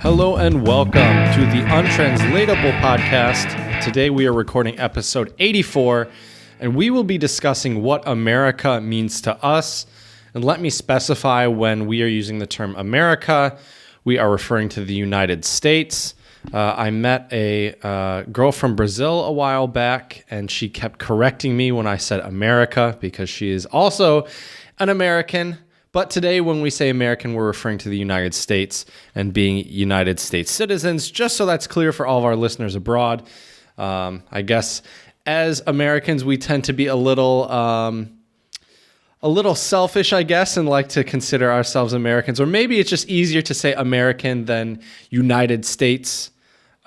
Hello and welcome to the Untranslatable Podcast. Today we are recording episode 84, and we will be discussing what America means to us. And let me specify, when we are using the term America, we are referring to the United States. I met a girl from Brazil a while back, and she kept correcting me when I said America because she is also an American. But today, when we say American, we're referring to the United States and being United States citizens, just so that's clear for all of our listeners abroad. I guess as Americans, we tend to be a little selfish, I guess, and like to consider ourselves Americans. Or maybe it's just easier to say American than United States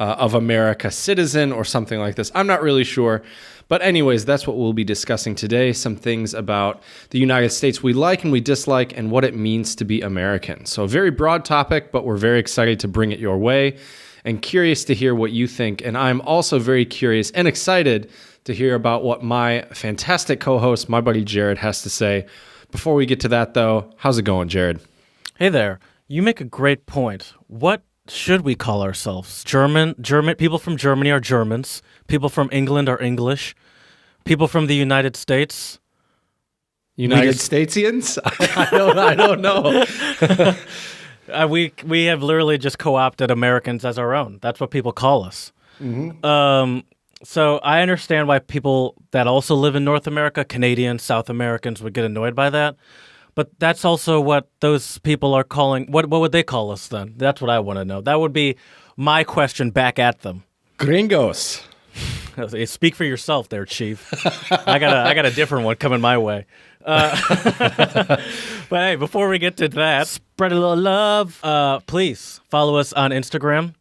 of America citizen or something like this. I'm not really sure. But anyways, that's what we'll be discussing today, some things about the United States we like and we dislike and what it means to be American. So a very broad topic, but we're very excited to bring it your way and curious to hear what you think. And I'm also very curious and excited to hear about what my fantastic co-host, my buddy Jared, has to say. Before we get to that, though, how's it going, Jared? Hey there. You make a great point. What should we call ourselves? German people from Germany are Germans. People from England are English. People from the United States. United Statesians? I don't know. We have literally just co-opted Americans as our own. That's what people call us. Mm-hmm. So I understand why people that also live in North America, Canadians, South Americans, would get annoyed by that. But that's also what those people are calling. What would they call us then? That's what I want to know. That would be my question back at them. Gringos. Speak for yourself there, Chief. I got a different one coming my way. But hey, before we get to that, spread a little love. Please follow us on Instagram,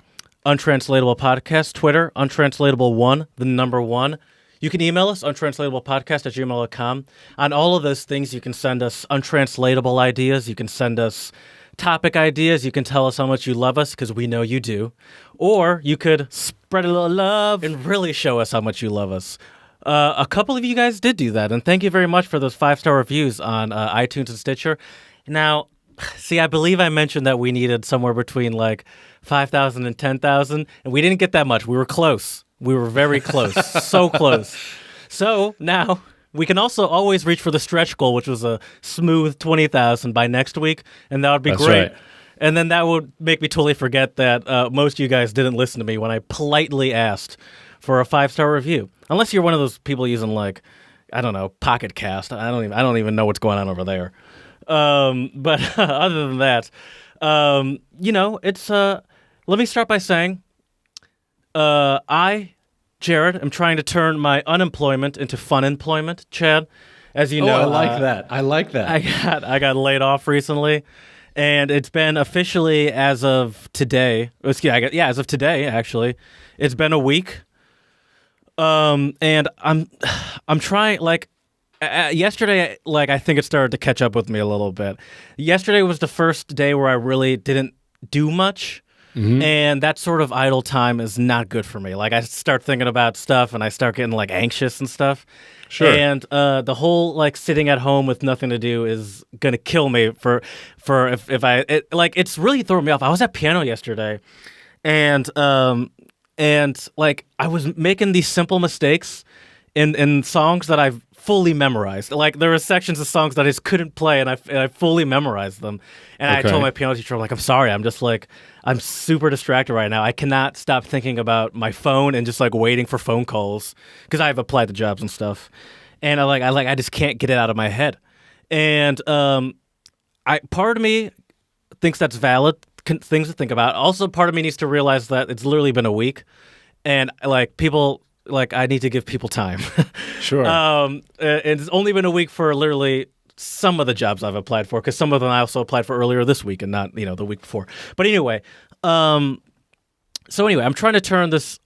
Untranslatable Podcast, Twitter, Untranslatable1, the number 1. You can email us, untranslatablepodcast@gmail.com. On all of those things, you can send us untranslatable ideas. You can send us topic ideas. You can tell us how much you love us, because we know you do. Or you could spread a little love and really show us how much you love us. A couple of you guys did do that, and thank you very much for those 5-star reviews on iTunes and Stitcher. Now, see, I believe I mentioned that we needed somewhere between like 5,000 and 10,000, and we didn't get that much. We were close. We were very close, so close. So now we can also always reach for the stretch goal, which was a smooth 20,000 by next week, and that would be great. Right. And then that would make me totally forget that most of you guys didn't listen to me when I politely asked for a 5-star review. Unless you're one of those people using, like, I don't know, Pocket Cast. I don't even know what's going on over there. But other than that, it's let me start by saying I, Jared, am trying to turn my unemployment into fun employment, Chad. As you know, I like that. I got laid off recently, and it's been officially as of today. As of today, actually, it's been a week. And I'm trying, like, yesterday, like, I think it started to catch up with me a little bit. Yesterday was the first day where I really didn't do much. Mm-hmm. And that sort of idle time is not good for me. Like, I start thinking about stuff and I start getting, like, anxious and stuff. Sure. And the whole, like, sitting at home with nothing to do is going to kill me for if it's really throwing me off. I was at piano yesterday and like, I was making these simple mistakes in songs that I've fully memorized. Like, there were sections of songs that I just couldn't play, and I fully memorized them. And okay. I told my piano teacher, I'm like, I'm sorry, I'm super distracted right now. I cannot stop thinking about my phone and just, like, waiting for phone calls, because I've applied to jobs and stuff. And I just can't get it out of my head. And part of me thinks that's valid, things to think about. Also, part of me needs to realize that it's literally been a week, and, like, people, like, I need to give people time. Sure. It's only been a week for literally some of the jobs I've applied for, because some of them I also applied for earlier this week and not, the week before. But anyway, I'm trying to turn this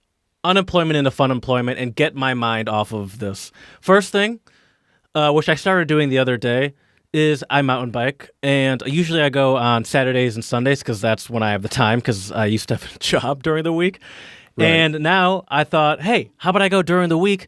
unemployment into fun employment and get my mind off of this. First thing, which I started doing the other day, is I mountain bike, and usually I go on Saturdays and Sundays because that's when I have the time, because I used to have a job during the week. Right. And now I thought, hey, how about I go during the week?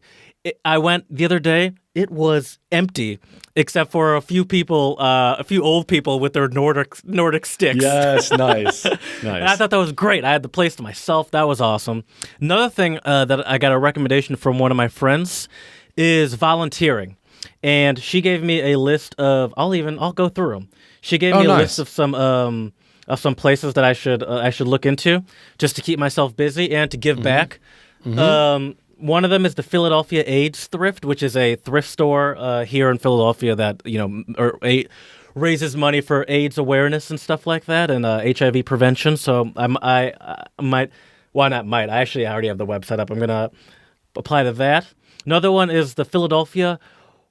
I went the other day, it was empty, except for a few people, a few old people with their Nordic sticks. Yes, nice. And I thought that was great. I had the place to myself. That was awesome. Another thing that I got a recommendation from one of my friends is volunteering. And she gave me a list of, I'll go through them. She gave me a list of some places that I should look into just to keep myself busy and to give back. One of them is the Philadelphia AIDS Thrift, which is a thrift store here in Philadelphia that raises money for AIDS awareness and stuff like that, and HIV prevention. So I might, why not might? I actually already have the website up. I'm gonna apply to that. Another one is the Philadelphia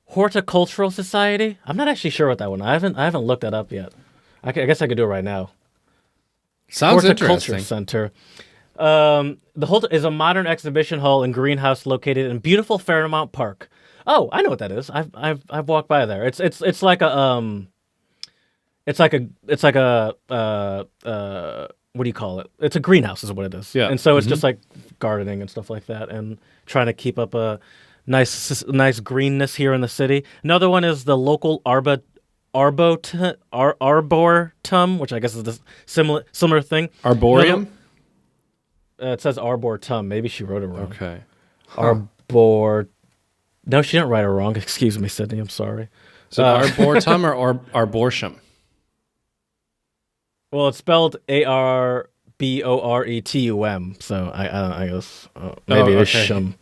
Horticultural Society. I'm not actually sure what that one. I haven't looked that up yet. I guess I could do it right now. Sounds Horticulture interesting. Center. The whole is a modern exhibition hall and greenhouse located in beautiful Fairmount Park. Oh, I know what that is. I've walked by there. It's like a what do you call it? It's a greenhouse, is what it is. Yeah. And so it's just like gardening and stuff like that, and trying to keep up a nice greenness here in the city. Another one is the local arboretum, which I guess is the similar thing. Arboreum? It says arboretum. Maybe she wrote it wrong. Okay. Arbor. No, she didn't write it wrong. Excuse me, Sydney. I'm sorry. Is it arboretum or arboretum? Well, it's spelled Arboretum. So I guess maybe it's shum.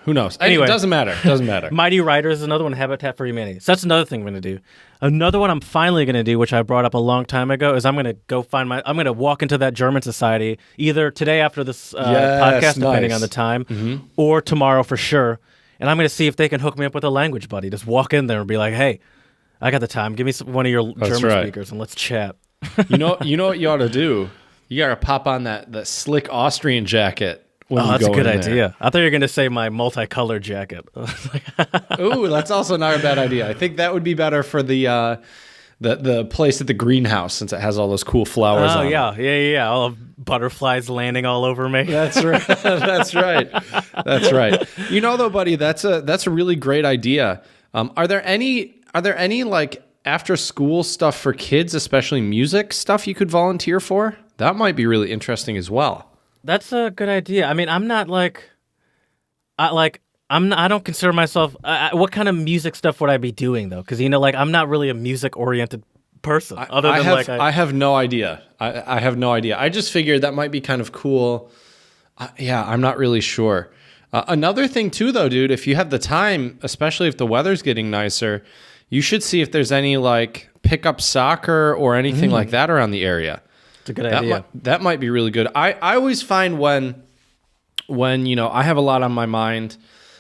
Who knows? Anyway. It doesn't matter. Mighty Riders is another one, Habitat for Humanity. So that's another thing I'm going to do. Another one I'm finally going to do, which I brought up a long time ago, is I'm going to walk into that German society either today after this podcast, depending on the time, or tomorrow for sure. And I'm going to see if they can hook me up with a language buddy. Just walk in there and be like, hey, I got the time. Give me one of your German speakers and let's chat. You know what you ought to do? You got to pop on that slick Austrian jacket. That's a good idea. I thought you were going to say my multicolored jacket. Ooh, that's also not a bad idea. I think that would be better for the place at the greenhouse, since it has all those cool flowers on it. Yeah. All of butterflies landing all over me. That's right. That's right. You know, though, buddy, that's a really great idea. Are there any like after school stuff for kids, especially music stuff, you could volunteer for? That might be really interesting as well. That's a good idea. I mean, I'm not I don't consider myself. What kind of music stuff would I be doing though? Because I'm not really a music oriented person. I have no idea. I have no idea. I just figured that might be kind of cool. I'm not really sure. Another thing too, though, dude, if you have the time, especially if the weather's getting nicer, you should see if there's any like pickup soccer or anything like that around the area. It's a good idea. That might be really good. I always find when I have a lot on my mind,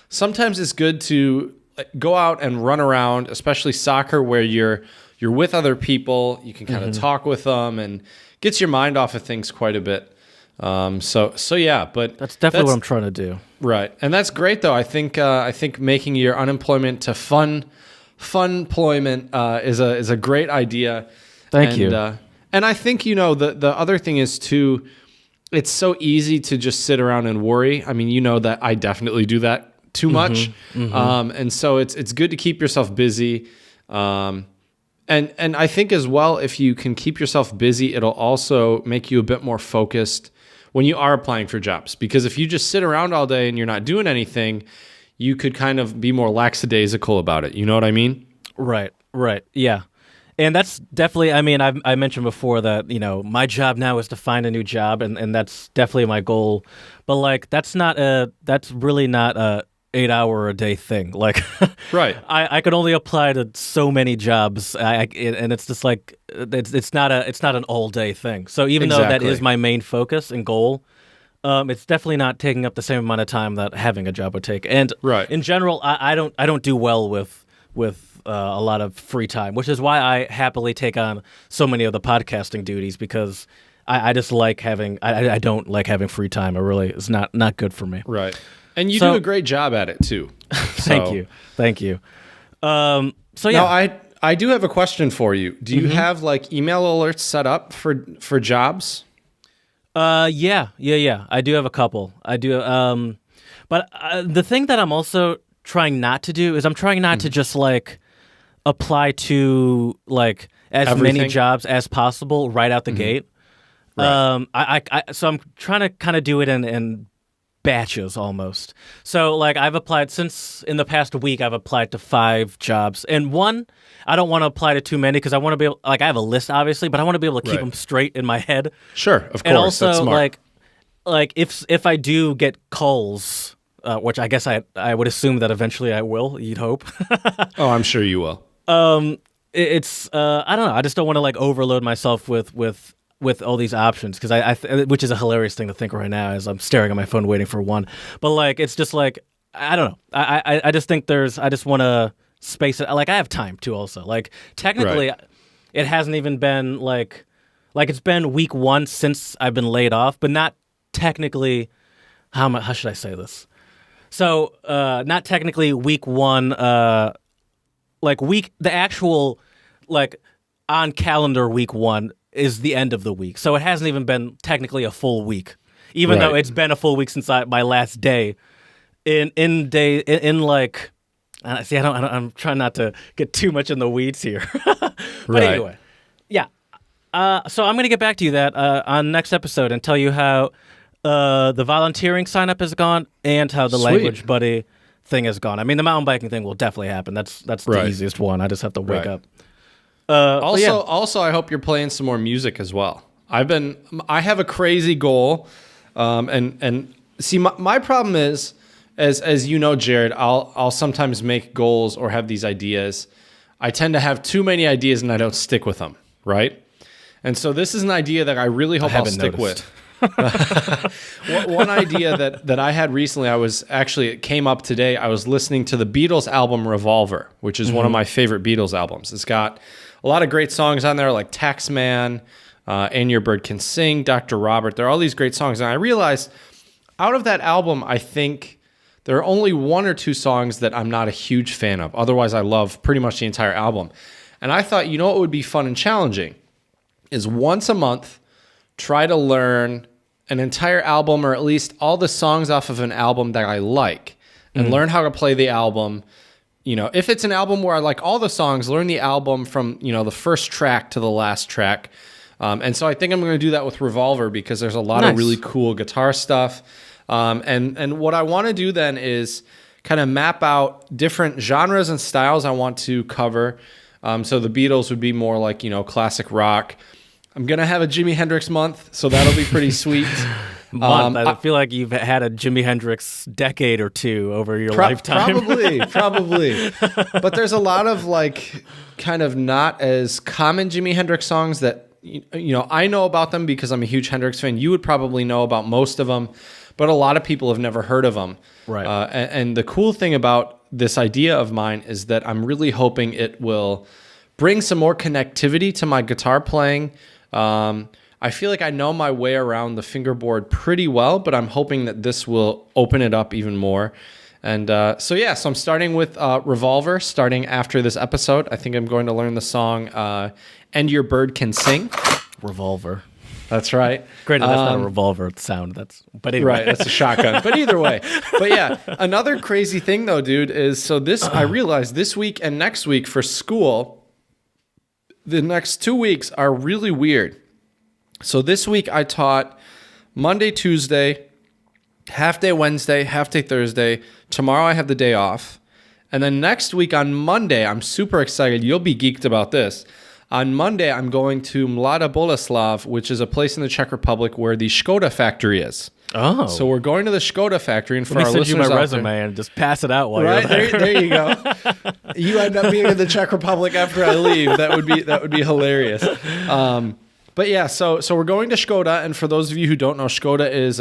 sometimes it's good to go out and run around, especially soccer, where you're with other people. You can kind of talk with them and gets your mind off of things quite a bit. So yeah, but that's definitely what I'm trying to do. Right, and that's great though. I think making your unemployment to fun employment is a great idea. Thank you. And I think, the other thing is, too, it's so easy to just sit around and worry. I mean, that I definitely do that too much. And so it's good to keep yourself busy. And I think as well, if you can keep yourself busy, it'll also make you a bit more focused when you are applying for jobs. Because if you just sit around all day and you're not doing anything, you could kind of be more lackadaisical about it. You know what I mean? Right. Yeah. And that's definitely, I mean, I mentioned before that, my job now is to find a new job, and that's definitely my goal. But, like, that's really not a 8-hour-a-day thing. Like, right. I could only apply to so many jobs, and it's just like, it's not an all-day thing. So even though that is my main focus and goal, it's definitely not taking up the same amount of time that having a job would take. And in general, I don't do well with a lot of free time, which is why I happily take on so many of the podcasting duties, because I just like having I don't like having free time. It really is not good for me. Right. And you do a great job at it too. Thank you. So yeah. Now I do have a question for you. Do you have like email alerts set up for jobs? Yeah. I do have a couple. I do. But the thing that I'm also trying not to do is I'm trying not to just like apply to like as Everything? many jobs as possible right out the gate. Right. So I'm trying to kind of do it in batches almost. So like I've applied since in the past week I've applied to 5 jobs, and one I don't want to apply to too many because I want to be able, like I have a list obviously, but I want to be able to keep Right. them straight in my head. Sure, of course. And also that's smart. like if I do get calls, which I guess I would assume that eventually I will. You'd hope. Oh, I'm sure you will. It's I don't know. I just don't want to like overload myself with all these options because which is a hilarious thing to think right now as I'm staring at my phone waiting for one. But like it's just like I don't know. I just think I just want to space it. Like I have time too. Also, like technically, Right. it hasn't even been like it's been week 1 since I've been laid off, but not technically. How should I say this? So not technically week 1. Like the actual like on calendar week 1 is the end of the week, so it hasn't even been technically a full week, even though Right. it's been a full week since my last day. In like, see, I'm trying not to get too much in the weeds here, but Right. anyway, yeah. So I'm gonna get back to you that on next episode and tell you how the volunteering sign up has gone and how the Sweet. language buddy thing has gone. I mean, the mountain biking thing will definitely happen. That's the Right. easiest one. I just have to wake Right. up. But Also, yeah. also, I hope you're playing some more music as well. I have a crazy goal, and see, my problem is, as you know, Jared, I'll sometimes make goals or have these ideas. I tend to have too many ideas and I don't stick with them, right? And so this is an idea that I really hope I'll haven't stick noticed. with. One idea that I had recently, it came up today. I was listening to the Beatles album Revolver, which is one of my favorite Beatles albums. It's got a lot of great songs on there, like Taxman, And Your Bird Can Sing, Dr. Robert. There are all these great songs. And I realized out of that album, I think there are only 1 or 2 songs that I'm not a huge fan of. Otherwise, I love pretty much the entire album. And I thought, you know what would be fun and challenging is once a month, try to learn an entire album or at least all the songs off of an album that I like and learn how to play the album. You know, if it's an album where I like all the songs, learn the album from, the first track to the last track. And so I think I'm going to do that with Revolver because there's a lot of Nice. really cool guitar stuff. And what I want to do then is kind of map out different genres and styles I want to cover. So the Beatles would be more like, classic rock. I'm going to have a Jimi Hendrix month, so that'll be pretty sweet. Month. I feel like you've had a Jimi Hendrix decade or 2 over your lifetime. Probably. But there's a lot of like kind of not as common Jimi Hendrix songs that, I know about them because I'm a huge Hendrix fan. You would probably know about most of them, but a lot of people have never heard of them. Right. And the cool thing about this idea of mine is that I'm really hoping it will bring some more connectivity to my guitar playing. I feel like I know my way around the fingerboard pretty well, but I'm hoping that this will open it up even more. And so I'm starting with Revolver, starting after this episode. I think I'm going to learn the song And Your Bird Can Sing. Revolver. That's right. Granted, that's not a revolver sound. But anyway. Right, that's a shotgun. But either way. But yeah, another crazy thing though, dude, is I realized this week and next week for school, the next 2 weeks are really weird. So this week I taught Monday, Tuesday, half day Wednesday, half day Thursday. Tomorrow I have the day off. And then next week on Monday, I'm super excited. You'll be geeked about this. On Monday, I'm going to Mlada Boleslav, which is a place in the Czech Republic where the Škoda factory is. Oh. So we're going to the Škoda factory, and for Let our me send you listeners my out resume there, and just pass it out while right you're there. there you go. You end up being in the Czech Republic after I leave. That would be hilarious. But yeah, so we're going to Škoda, and for those of you who don't know, Škoda is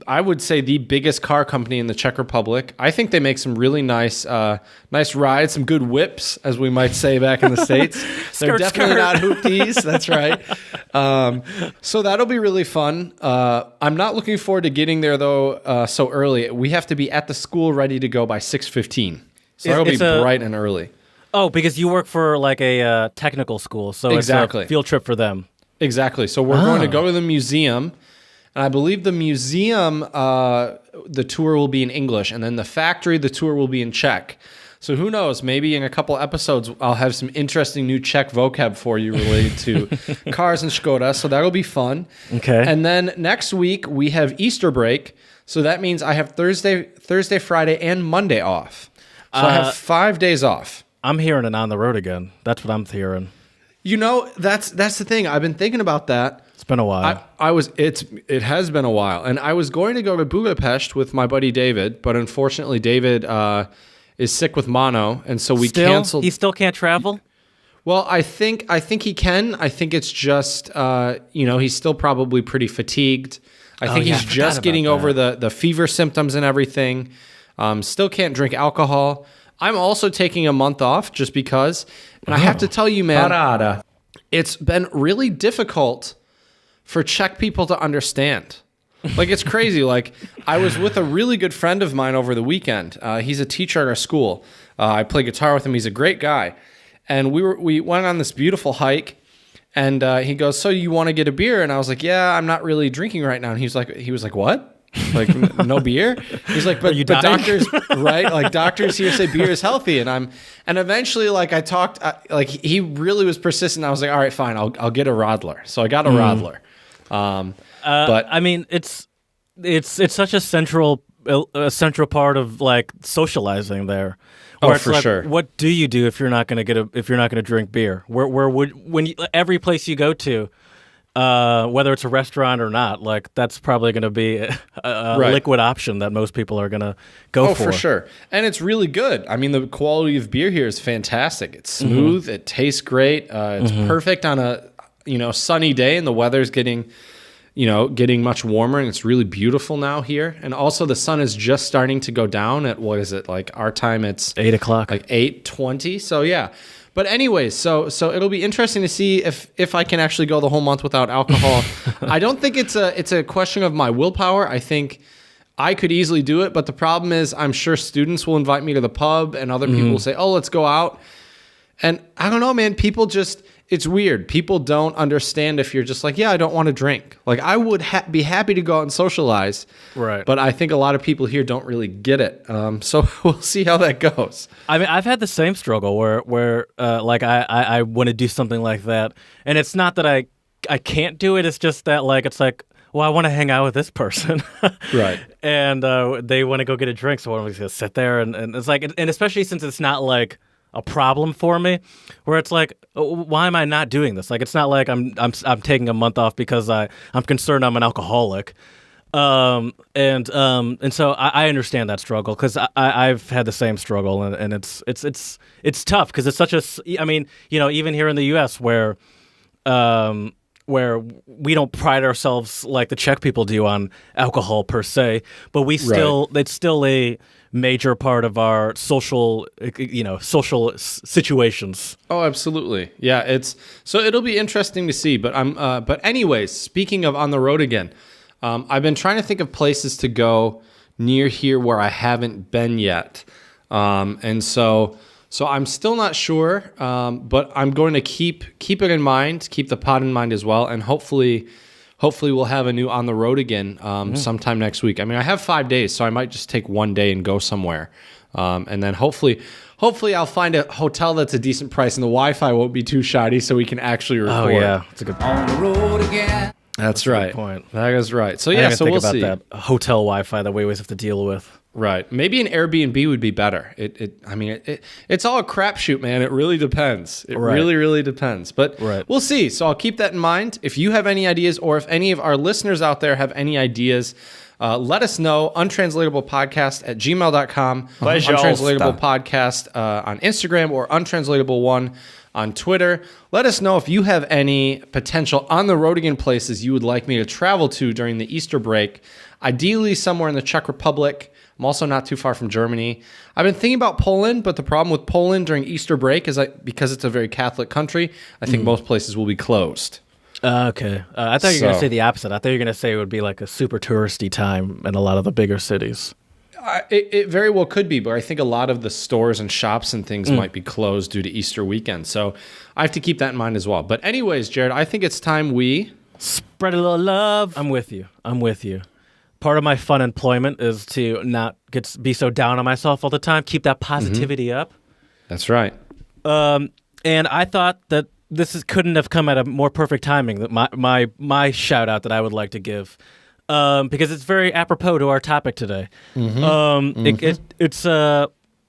I would say the biggest car company in the Czech Republic. I think they make some really nice rides, some good whips, as we might say back in the States. They're definitely not hoopties. That's right. So that'll be really fun. I'm not looking forward to getting there though so early. We have to be at the school ready to go by 6:15. So that'll be bright and early. Oh, because you work for like a technical school, so Exactly. It's a field trip for them. Exactly. So we're going to go to the museum. And I believe the museum, the tour will be in English, and then the factory, the tour will be in Czech. So who knows? Maybe in a couple episodes, I'll have some interesting new Czech vocab for you related to cars and Škoda. So that'll be fun. Okay. And then next week we have Easter break. So that means I have Thursday, Friday, and Monday off. So I have 5 days off. I'm hearing it on the road again. That's what I'm hearing. You know, that's the thing. I've been thinking about that. It's been a while. It has been a while, and I was going to go to Budapest with my buddy David, but unfortunately David is sick with mono, and so we canceled. He still can't travel? Well, I think he can. I think it's just he's still probably pretty fatigued. I think he's just getting over the fever symptoms and everything. Still can't drink alcohol. I'm also taking a month off just because, and I have to tell you, man, it's been really difficult for Czech people to understand. Like, it's crazy. Like, I was with a really good friend of mine over the weekend. He's a teacher at our school. I play guitar with him. He's a great guy. And we went on this beautiful hike, and he goes, "So you want to get a beer?" And I was like, "Yeah, I'm not really drinking right now." And he was like, "What? Like, no beer?" He's like, but doctors, right? Like, doctors here say beer is healthy." And eventually, like, I talked, like, he really was persistent. I was like, "All right, fine, I'll get a Radler." So I got a Radler. But I mean, it's such a central part of like socializing there. Oh, for sure. What do you do if you're not going to drink beer? Every place you go to, whether it's a restaurant or not, like, that's probably going to be a liquid option that most people are going to go for. Oh, for sure. And it's really good. I mean, the quality of beer here is fantastic. It's smooth. It tastes great. It's perfect on a sunny day, and the weather's getting much warmer, and it's really beautiful now here. And also the sun is just starting to go down at, what is it, like our time it's 8 o'clock, like 8:20. So yeah. But anyways, so it'll be interesting to see if I can actually go the whole month without alcohol. I don't think it's a question of my willpower. I think I could easily do it, but the problem is I'm sure students will invite me to the pub, and other people will say, "Oh, let's go out." And I don't know, man, it's weird. People don't understand if you're just like, "Yeah, I don't want to drink." Like, I would be happy to go out and socialize. Right. But I think a lot of people here don't really get it. So we'll see how that goes. I mean, I've had the same struggle where like I want to do something like that. And it's not that I can't do it. It's just that, like, it's like, well, I want to hang out with this person. Right. And they want to go get a drink. So I'm just going to sit there. And it's like, and especially since it's not like a problem for me, where it's like, why am I not doing this? Like, it's not like I'm taking a month off because I'm concerned I'm an alcoholic. And so I understand that struggle, because I've had the same struggle, and it's tough, because it's such a, I mean, even here in the U.S. where we don't pride ourselves like the Czech people do on alcohol per se, but it's still a major part of our social situations. Oh, absolutely. Yeah, so it'll be interesting to see. But anyways, speaking of on the road again, I've been trying to think of places to go near here where I haven't been yet, and so I'm still not sure. But I'm going to keep it in mind, keep the pod in mind as well, and hopefully we'll have a new on the road again sometime next week. I mean, I have 5 days, so I might just take one day and go somewhere. And then hopefully I'll find a hotel that's a decent price and the Wi-Fi won't be too shoddy, so we can actually record. Oh, yeah. That's a good point. On the road again. That's right. Good point. That is right. So, I yeah, didn't so think we'll about see. that hotel Wi-Fi that we always have to deal with. Right. Maybe an Airbnb would be better. It's all a crapshoot, man. It really depends. It really, really depends. But we'll see. So I'll keep that in mind. If you have any ideas, or if any of our listeners out there have any ideas, let us know. untranslatablepodcast@gmail.com. Untranslatablepodcast on Instagram, or untranslatable1 on Twitter. Let us know if you have any potential on the road again places you would like me to travel to during the Easter break. Ideally somewhere in the Czech Republic. I'm also not too far from Germany. I've been thinking about Poland, but the problem with Poland during Easter break is because it's a very Catholic country, I think most places will be closed. Okay. I thought you were going to say the opposite. I thought you were going to say it would be like a super touristy time in a lot of the bigger cities. It very well could be, but I think a lot of the stores and shops and things might be closed due to Easter weekend. So I have to keep that in mind as well. But anyways, Jared, I think it's time we spread a little love. I'm with you. part of my fun employment is to not be so down on myself all the time. Keep that positivity up. That's right. And I thought that couldn't have come at a more perfect timing. That my shout out that I would like to give, because it's very apropos to our topic today.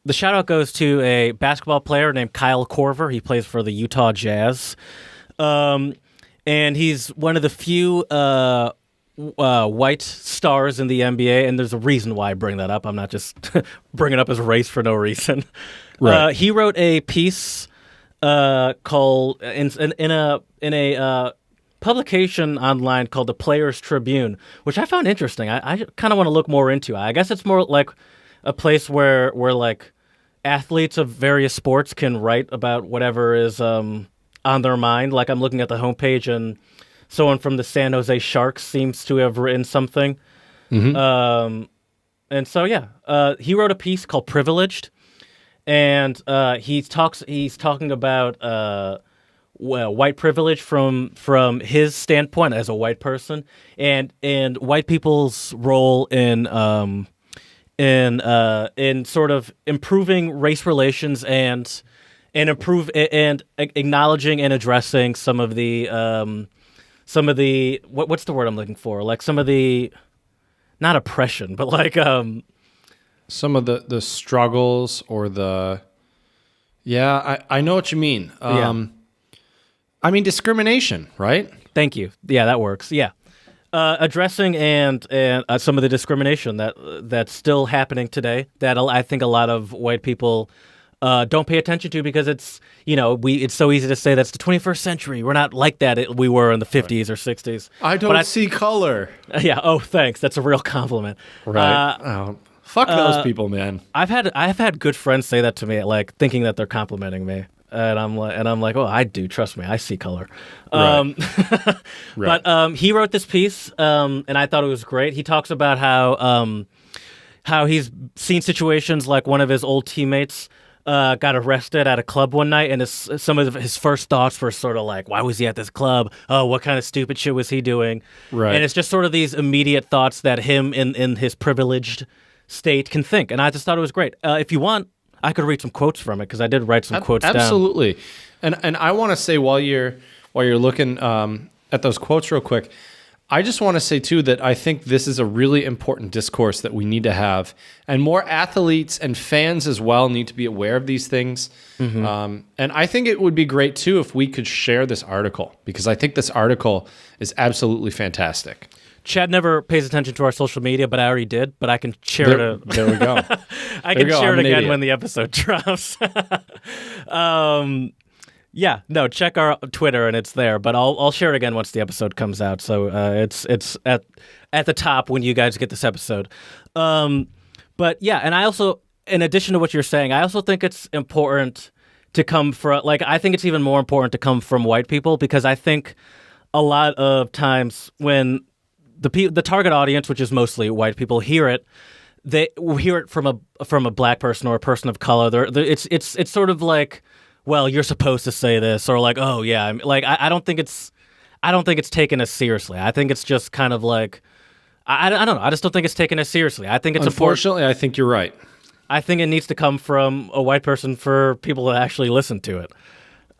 The shout out goes to a basketball player named Kyle Korver. He plays for the Utah Jazz, and he's one of the few white stars in the NBA. And there's a reason why I bring that up. I'm not just bringing up his race for no reason. Right. He wrote a piece called in a publication online called the Players Tribune, which I found interesting. I kind of want to look more into. I guess it's more like a place where like athletes of various sports can write about whatever is on their mind. Like I'm looking at the homepage, and someone from the San Jose Sharks seems to have written something. And so he wrote a piece called "Privileged." And he's talking about white privilege from his standpoint as a white person, and white people's role in sort of improving race relations and acknowledging and addressing some of the what's the word I'm looking for, like some of the, not oppression, but like some of the struggles or I know what you mean. I mean discrimination, right? Thank you. Yeah, that works. Yeah. Addressing and some of the discrimination that's still happening today that I think a lot of white people don't pay attention to, because it's so easy to say that's the 21st century. We're not like that we were in the 50s or 60s. I don't see color. Yeah. Oh, thanks. That's a real compliment. Right. Fuck those people, man. I've had good friends say that to me, like thinking that they're complimenting me, and I'm like, oh, I do. Trust me, I see color. Right. Right. But he wrote this piece, and I thought it was great. He talks about how he's seen situations like one of his old teammates got arrested at a club one night, and some of his first thoughts were sort of like, why was he at this club? Oh, what kind of stupid shit was he doing? Right. And it's just sort of these immediate thoughts that him in his privileged state can think. And I just thought it was great. If you want, I could read some quotes from it, because I did write some quotes down. Absolutely. And I want to say, while you're looking at those quotes real quick, I just want to say too that I think this is a really important discourse that we need to have, and more athletes and fans as well need to be aware of these things. And I think it would be great too if we could share this article, because I think this article is absolutely fantastic. Chad never pays attention to our social media, but I already did. But I can share it. There we go. I can share it again when the episode drops. Check our Twitter and it's there. But I'll share it again once the episode comes out. So it's at the top when you guys get this episode. But yeah, and I also, in addition to what you're saying, I also think it's important to come from, like, I think it's even more important to come from white people, because I think a lot of times when the target audience, which is mostly white people, hear it, they hear it from a black person or a person of color. It's sort of like, well, you're supposed to say this, or like, oh yeah, like I don't think it's taken as seriously. I think it's just kind of like, I don't know. I just don't think it's taken as seriously. I think it's unfortunately, I think you're right. I think it needs to come from a white person for people to actually listen to it.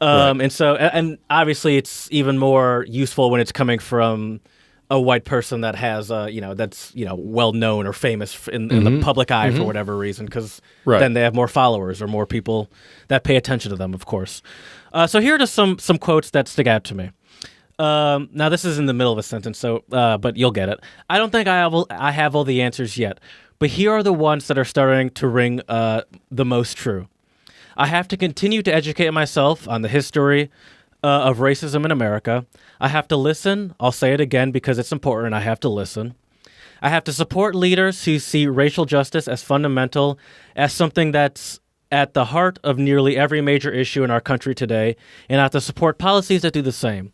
Right. And obviously it's even more useful when it's coming from a white person that has, that's well known or famous in the public eye for whatever reason, because then they have more followers or more people that pay attention to them, of course. So here are just some quotes that stick out to me. Now this is in the middle of a sentence, so but you'll get it. I don't think I have all the answers yet, but here are the ones that are starting to ring the most true. I have to continue to educate myself on the history of racism in America. I have to listen. I'll say it again because it's important. I have to listen. I have to support leaders who see racial justice as fundamental, as something that's at the heart of nearly every major issue in our country today, and I have to support policies that do the same.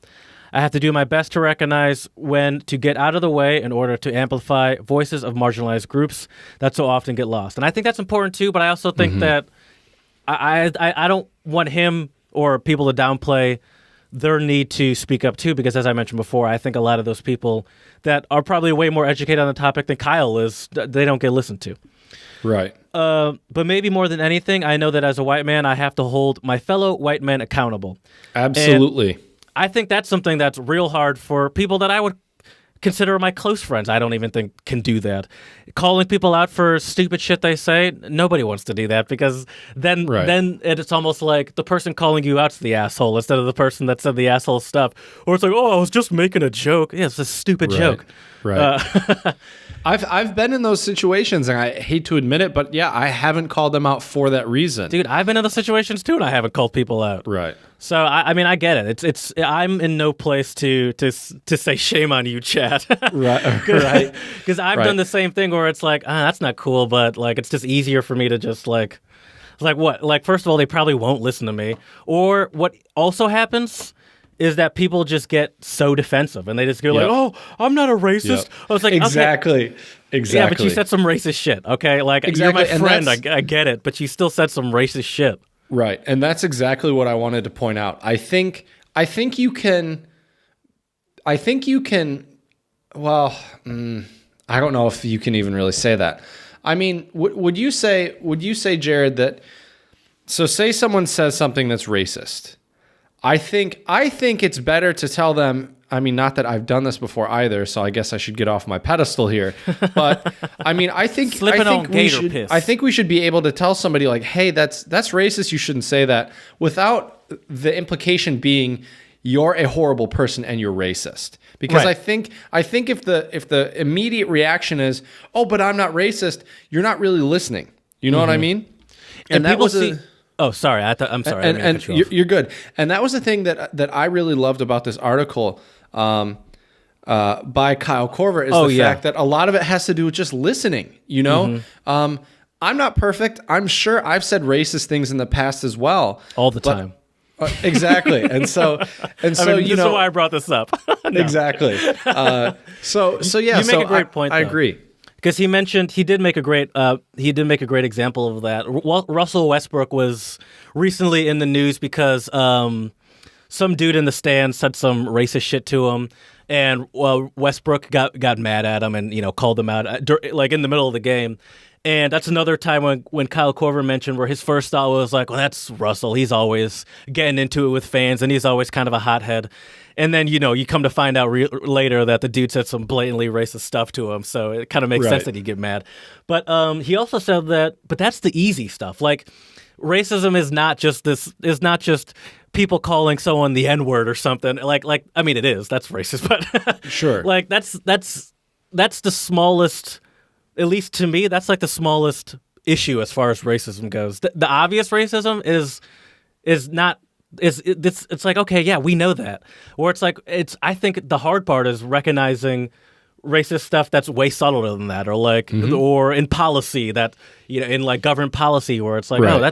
I have to do my best to recognize when to get out of the way in order to amplify voices of marginalized groups that so often get lost. And I think that's important too, but I also think that I don't want him or people to downplay their need to speak up too, because as I mentioned before, I think a lot of those people that are probably way more educated on the topic than Kyle is, they don't get listened to. Right. But maybe more than anything, I know that as a white man, I have to hold my fellow white men accountable. Absolutely. And I think that's something that's real hard for people that I would consider my close friends. I don't even think can do that. Calling people out for stupid shit they say, nobody wants to do that, because then it's almost like the person calling you out's the asshole instead of the person that said the asshole stuff. Or it's like, oh, I was just making a joke. Yeah, it's a stupid joke. Right. I've been in those situations, and I hate to admit it, but yeah, I haven't called them out for that reason. Dude, I've been in those situations too, and I haven't called people out. Right. So I mean, I get it. It's I'm in no place to say shame on you, Chad. Right. Because I've done the same thing where it's like, that's not cool, but like it's just easier for me to just like what? Like, first of all, they probably won't listen to me. Or what also happens is that people just get so defensive and they just go like, oh, I'm not a racist. I was like, exactly. Okay. Yeah, but you said some racist shit, okay? Like, you're my friend, I get it, but you still said some racist shit. Right, and that's exactly what I wanted to point out. I think you can, well, I don't know if you can even really say that. I mean, would you say, Jared, that, so say someone says something that's racist. I think it's better to tell them, I mean, not that I've done this before either, so I guess I should get off my pedestal here. But I mean, I think we should be able to tell somebody like, hey, that's racist, you shouldn't say that, without the implication being you're a horrible person and you're racist. Because I think if the immediate reaction is, oh, but I'm not racist, you're not really listening. You know what I mean? And that was oh, sorry. I'm sorry. And you're good. And that was the thing that I really loved about this article by Kyle Korver is the fact that a lot of it has to do with just listening. You know, I'm not perfect. I'm sure I've said racist things in the past as well. All the time. Exactly. And so this is why I brought this up. Exactly. So yeah. You make a great point. I agree. Because he did make a great example of that. Russell Westbrook was recently in the news because some dude in the stands said some racist shit to him, and Westbrook got mad at him and called him out like in the middle of the game. And that's another time when Kyle Korver mentioned where his first thought was like, well, that's Russell. He's always getting into it with fans, and he's always kind of a hothead. And then, you come to find out later that the dude said some blatantly racist stuff to him. So it kind of makes sense that he'd get mad. But he also said but that's the easy stuff. Like, racism is not just people calling someone the N-word or something. Like, I mean, it is. That's racist. But sure. Like, that's the smallest, at least to me, that's like the smallest issue as far as racism goes. The obvious racism is not. It's like, okay, yeah, we know that. Or it's like, I think the hard part is recognizing racist stuff that's way subtler than that, or like, or in policy that, in like government policy where it's like, oh,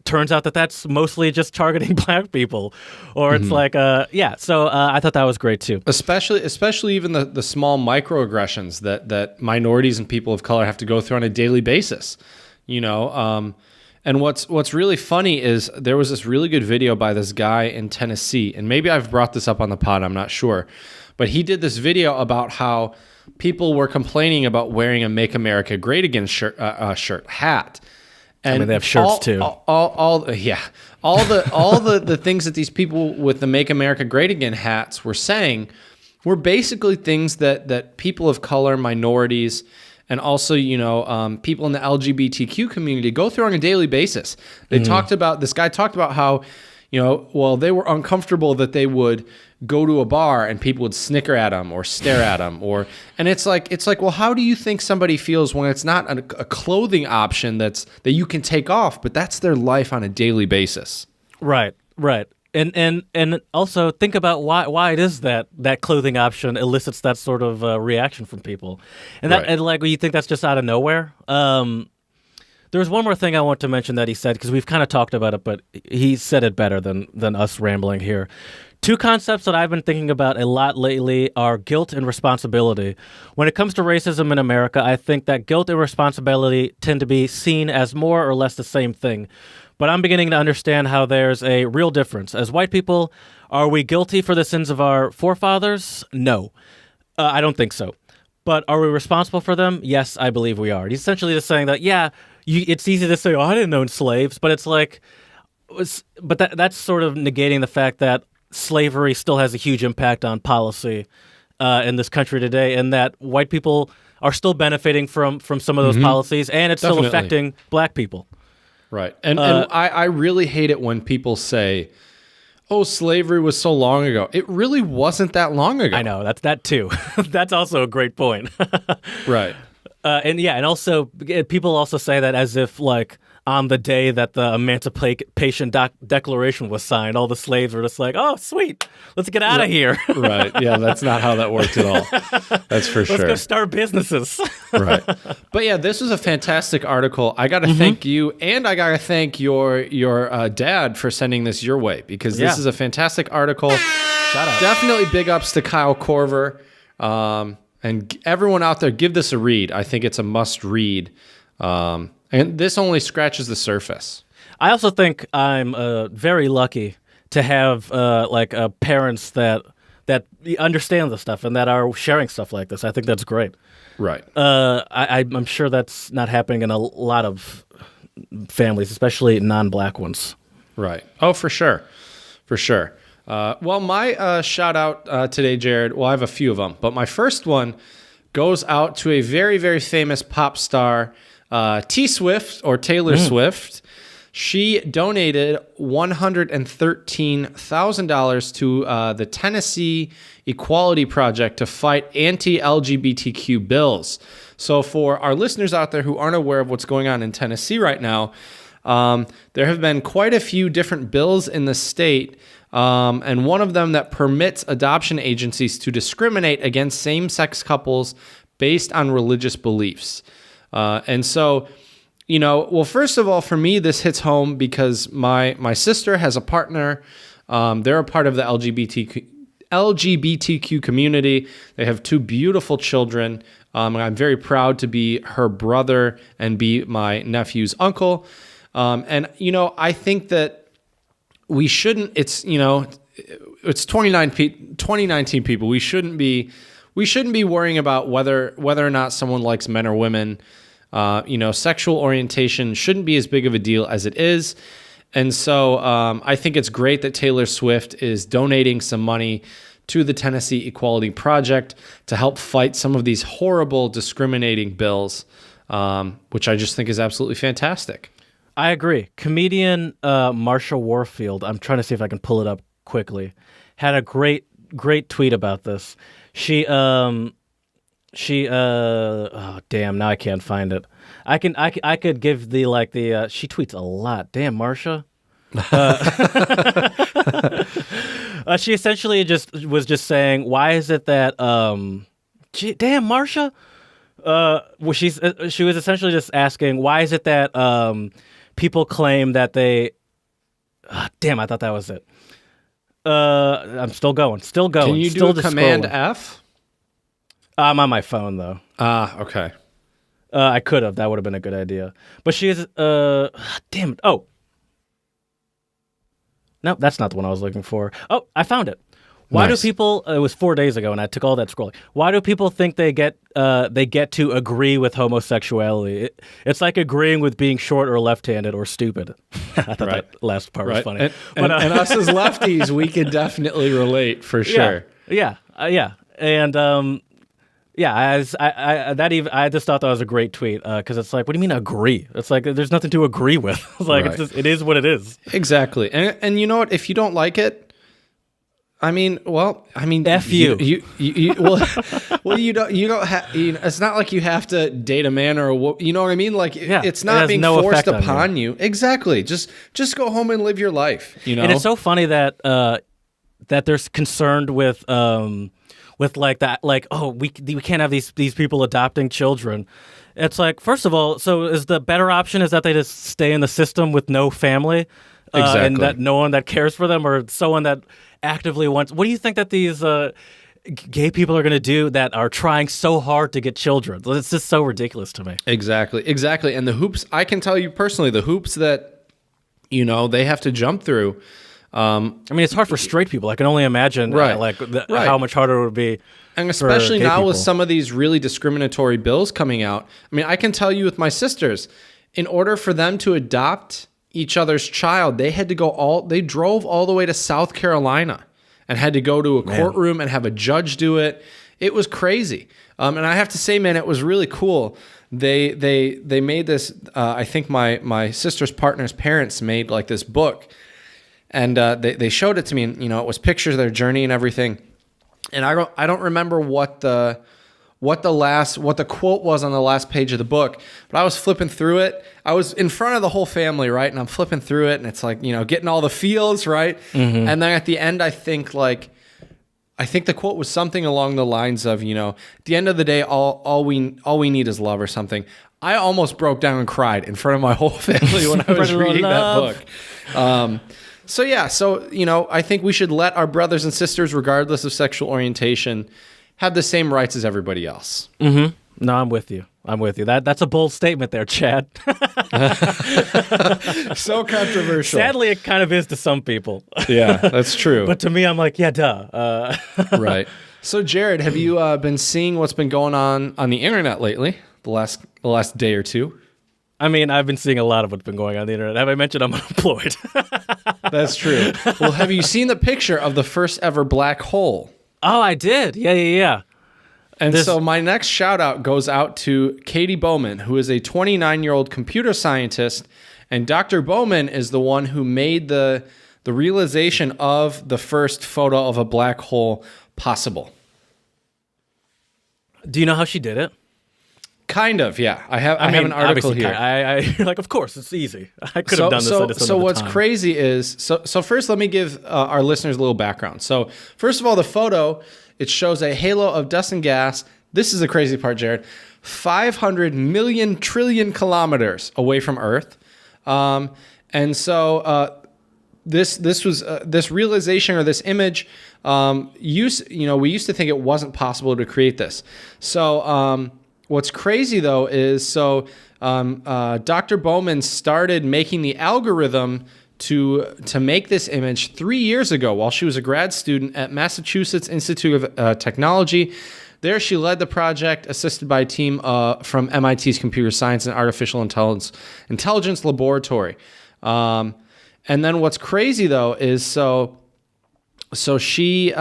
turns out that's mostly just targeting black people, or it's like, So I thought that was great too. Especially even the small microaggressions that minorities and people of color have to go through on a daily basis, And what's really funny is there was this really good video by this guy in Tennessee, and maybe I've brought this up on the pod, I'm not sure, but he did this video about how people were complaining about wearing a "Make America Great Again" hat. And I mean, they have shirts too. All the things that these people with the "Make America Great Again" hats were saying were basically things that people of color, minorities, and also, people in the LGBTQ community go through on a daily basis. This guy talked about how, they were uncomfortable that they would go to a bar and people would snicker at them or stare at them, and it's like, well, how do you think somebody feels when it's not a clothing option that you can take off, but that's their life on a daily basis? Right. And also think about why it is that clothing option elicits that sort of reaction from people, and you think that's just out of nowhere. There's one more thing I want to mention that he said, because we've kind of talked about it, but he said it better than us rambling here. Two concepts that I've been thinking about a lot lately are guilt and responsibility. When it comes to racism in America, I think that guilt and responsibility tend to be seen as more or less the same thing. But I'm beginning to understand how there's a real difference. As white people, are we guilty for the sins of our forefathers? No. I don't think so. But are we responsible for them? Yes, I believe we are. He's essentially just saying that, it's easy to say, oh, I didn't own slaves, but it's like, that's sort of negating the fact that slavery still has a huge impact on policy in this country today, and that white people are still benefiting from some of those policies, and it's still affecting black people. Right. And I really hate it when people say, oh, slavery was so long ago. It really wasn't that long ago. I know. That's that too. That's also a great point. Right. And also people also say that as if like on the day that the Emancipation Declaration was signed, all the slaves were just like, oh, sweet, let's get out of here. Right. Yeah, that's not how that worked at all. That's for sure. Let's go start businesses. Right. But yeah, this was a fantastic article. I got to thank you, and I got to thank your dad for sending this your way, because this is a fantastic article. Shout out. Definitely big ups to Kyle Korver. And everyone out there, give this a read. I think it's a must read. And this only scratches the surface. I also think I'm very lucky to have parents that understand the stuff and that are sharing stuff like this. I think that's great. Right. I'm sure that's not happening in a lot of families, especially non-black ones. Right. Oh, for sure. For sure. Well, my shout out today, Jared, well, I have a few of them, but my first one goes out to a very, very famous pop star, T-Swift, or Taylor Swift. She donated $113,000 to the Tennessee Equality Project to fight anti-LGBTQ bills. So for our listeners out there who aren't aware of what's going on in Tennessee right now, there have been quite a few different bills in the state, and one of them that permits adoption agencies to discriminate against same-sex couples based on religious beliefs. And so, well, first of all, for me, this hits home because my sister has a partner. They're a part of the LGBTQ community. They have two beautiful children. I'm very proud to be her brother and be my nephew's uncle. And I think that we shouldn't. It's 2019 people. We shouldn't be worrying about whether or not someone likes men or women. Sexual orientation shouldn't be as big of a deal as it is. And so I think it's great that Taylor Swift is donating some money to the Tennessee Equality Project to help fight some of these horrible discriminating bills, which I just think is absolutely fantastic. I agree. Comedian Marsha Warfield, I'm trying to see if I can pull it up quickly, had a great tweet about this. She oh damn, now I can't find it. I could give the she tweets a lot. Damn, Marsha. She essentially was just saying, why is it that damn, Marsha. She was essentially just asking, why is it that people claim that they damn, I thought that was it. I'm still going. Can you do a Command F? I'm on my phone though. Okay. I could have. That would have been a good idea. But she is damn it. Oh. No, that's not the one I was looking for. Oh, I found it. Why do people? It was 4 days ago, and I took all that scrolling. Why do people think they get to agree with homosexuality? It's like agreeing with being short or left-handed or stupid. I thought that last part was funny. And us as lefties, we can definitely relate for sure. Yeah. And I just thought that was a great tweet because it's like, what do you mean agree? It's like there's nothing to agree with. It's like it is what it is. Exactly. And you know what? If you don't like it. F you. Well, you don't have. It's not like you have to date a man or a woman. You know what I mean? Like it's not being forced upon you. Exactly. Just go home and live your life. And it's so funny that that they're concerned with like that. Like, oh, we can't have these people adopting children. It's like, first of all, so is the better option is that they just stay in the system with no family, and that no one that cares for them or someone that actively wants. What do you think that these gay people are going to do that are trying so hard to get children? It's just so ridiculous to me. Exactly. And the hoops, I can tell you personally, the hoops that they have to jump through. I mean, it's hard for straight people. I can only imagine how much harder it would be. And especially now with people. some of these really discriminatory bills coming out. I mean, I can tell you with my sisters, in order for them to adopt each other's child, they drove all the way to South Carolina and had to go to a courtroom and have a judge do it. It was crazy. And I have to say, man, it was really cool. They made this, I think my sister's partner's parents made like this book, and they showed it to me, and it was pictures of their journey and everything. And I don't remember what the quote was on the last page of the book, but I was flipping through it. I was in front of the whole family, right? And I'm flipping through it, and it's like, getting all the feels, right? Mm-hmm. And then at the end, I think the quote was something along the lines of, at the end of the day, all we need is love or something. I almost broke down and cried in front of my whole family when I was reading that book. So I think we should let our brothers and sisters, regardless of sexual orientation, have the same rights as everybody else. Mm-hmm. No, I'm with you. That's a bold statement there, Chad. So controversial. Sadly, it kind of is to some people. Yeah, that's true. But to me, I'm like, yeah, duh. Right. So, Jared, have you been seeing what's been going on the internet lately? The last day or two? I mean, I've been seeing a lot of what's been going on the internet. Have I mentioned I'm unemployed? That's true. Well, have you seen the picture of the first ever black hole? Oh, I did. Yeah. And so my next shout out goes out to Katie Bowman, who is a 29-year-old computer scientist. And Dr. Bowman is the one who made the realization of the first photo of a black hole possible. Do you know how she did it? Kind of, yeah. I have an article here. You're like, of course, it's easy. I could have done this. So what's crazy is, so first let me give our listeners a little background. So first of all, the photo, it shows a halo of dust and gas. This is the crazy part, Jared. 500 million trillion kilometers away from Earth. And so this was this realization or this image, we used to think it wasn't possible to create this. So what's crazy though is Dr. Bowman started making the algorithm to make this image 3 years ago while she was a grad student at Massachusetts Institute of Technology. There she led the project, assisted by a team from MIT's Computer Science and Artificial Intelligence Laboratory. And then what's crazy though is so she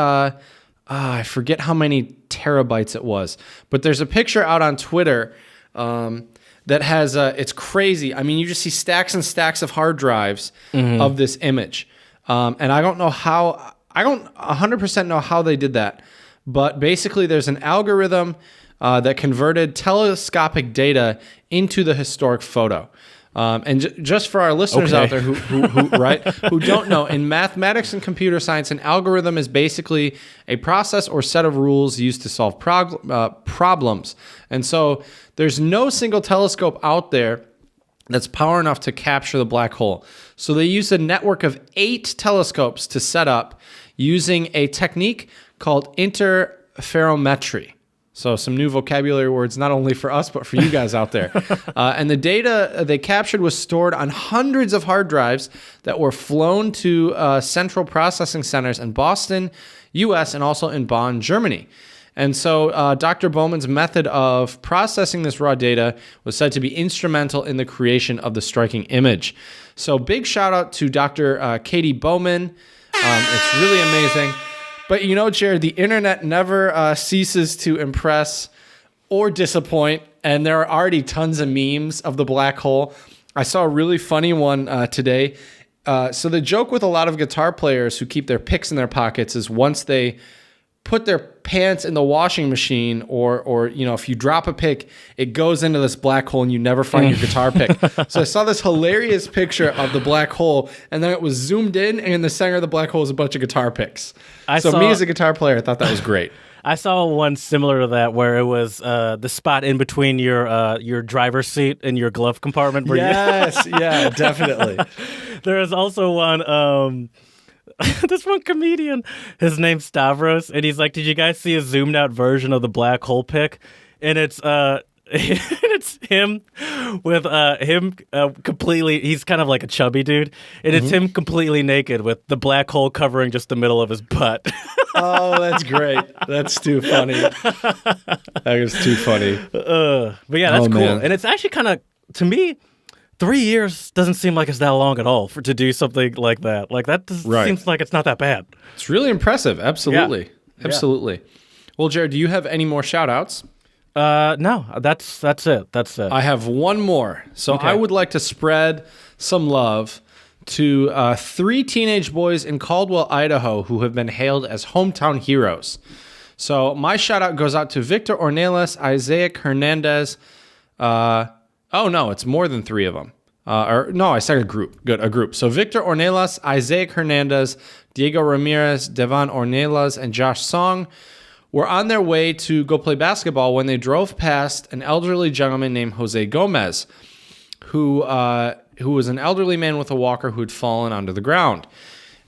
I forget how many terabytes it was, but there's a picture out on Twitter that has it's crazy. I mean, you just see stacks and stacks of hard drives of this image, and I don't 100% know how they did that, but basically there's an algorithm that converted telescopic data into the historic photo. And just for our listeners out there who don't know, in mathematics and computer science, an algorithm is basically a process or set of rules used to solve problems. And so there's no single telescope out there that's power enough to capture the black hole. So they used a network of 8 telescopes to set up using a technique called interferometry. So some new vocabulary words, not only for us, but for you guys out there. And the data they captured was stored on hundreds of hard drives that were flown to central processing centers in Boston, U.S., and also in Bonn, Germany. And so Dr. Bowman's method of processing this raw data was said to be instrumental in the creation of the striking image. So big shout out to Dr. Katie Bowman. It's really amazing. But Jared, the internet never ceases to impress or disappoint, and there are already tons of memes of the black hole. I saw a really funny one today. So the joke with a lot of guitar players who keep their picks in their pockets is once they put their pants in the washing machine or if you drop a pick, it goes into this black hole and you never find your guitar pick. So I saw this hilarious picture of the black hole, and then it was zoomed in, and in the center of the black hole is a bunch of guitar picks. Me as a guitar player, I thought that was great. I saw one similar to that where it was the spot in between your driver's seat and your glove compartment. Yeah, definitely. There is also one... this one comedian, his name's Stavros, and he's like, did you guys see a zoomed out version of the black hole pic? And it's it's him with him completely. He's kind of like a chubby dude, and it's him completely naked with the black hole covering just the middle of his butt. Oh, that's great. That's too funny. That is too funny. But yeah, that's cool. Man. And it's actually kind of, to me, 3 years doesn't seem like it's that long at all to do something like that. Like that seems like it's not that bad. It's really impressive. Absolutely. Yeah. Absolutely. Well, Jared, do you have any more shout outs? No, that's it. That's it. I have one more. So Okay. I would like to spread some love to 3 teenage boys in Caldwell, Idaho, who have been hailed as hometown heroes. So my shout out goes out to Victor Ornelas, Isaac Hernandez. No, it's more than 3 of them. I said a group. Good, a group. So Victor Ornelas, Isaac Hernandez, Diego Ramirez, Devan Ornelas, and Josh Song were on their way to go play basketball when they drove past an elderly gentleman named Jose Gomez, who was an elderly man with a walker who had fallen onto the ground.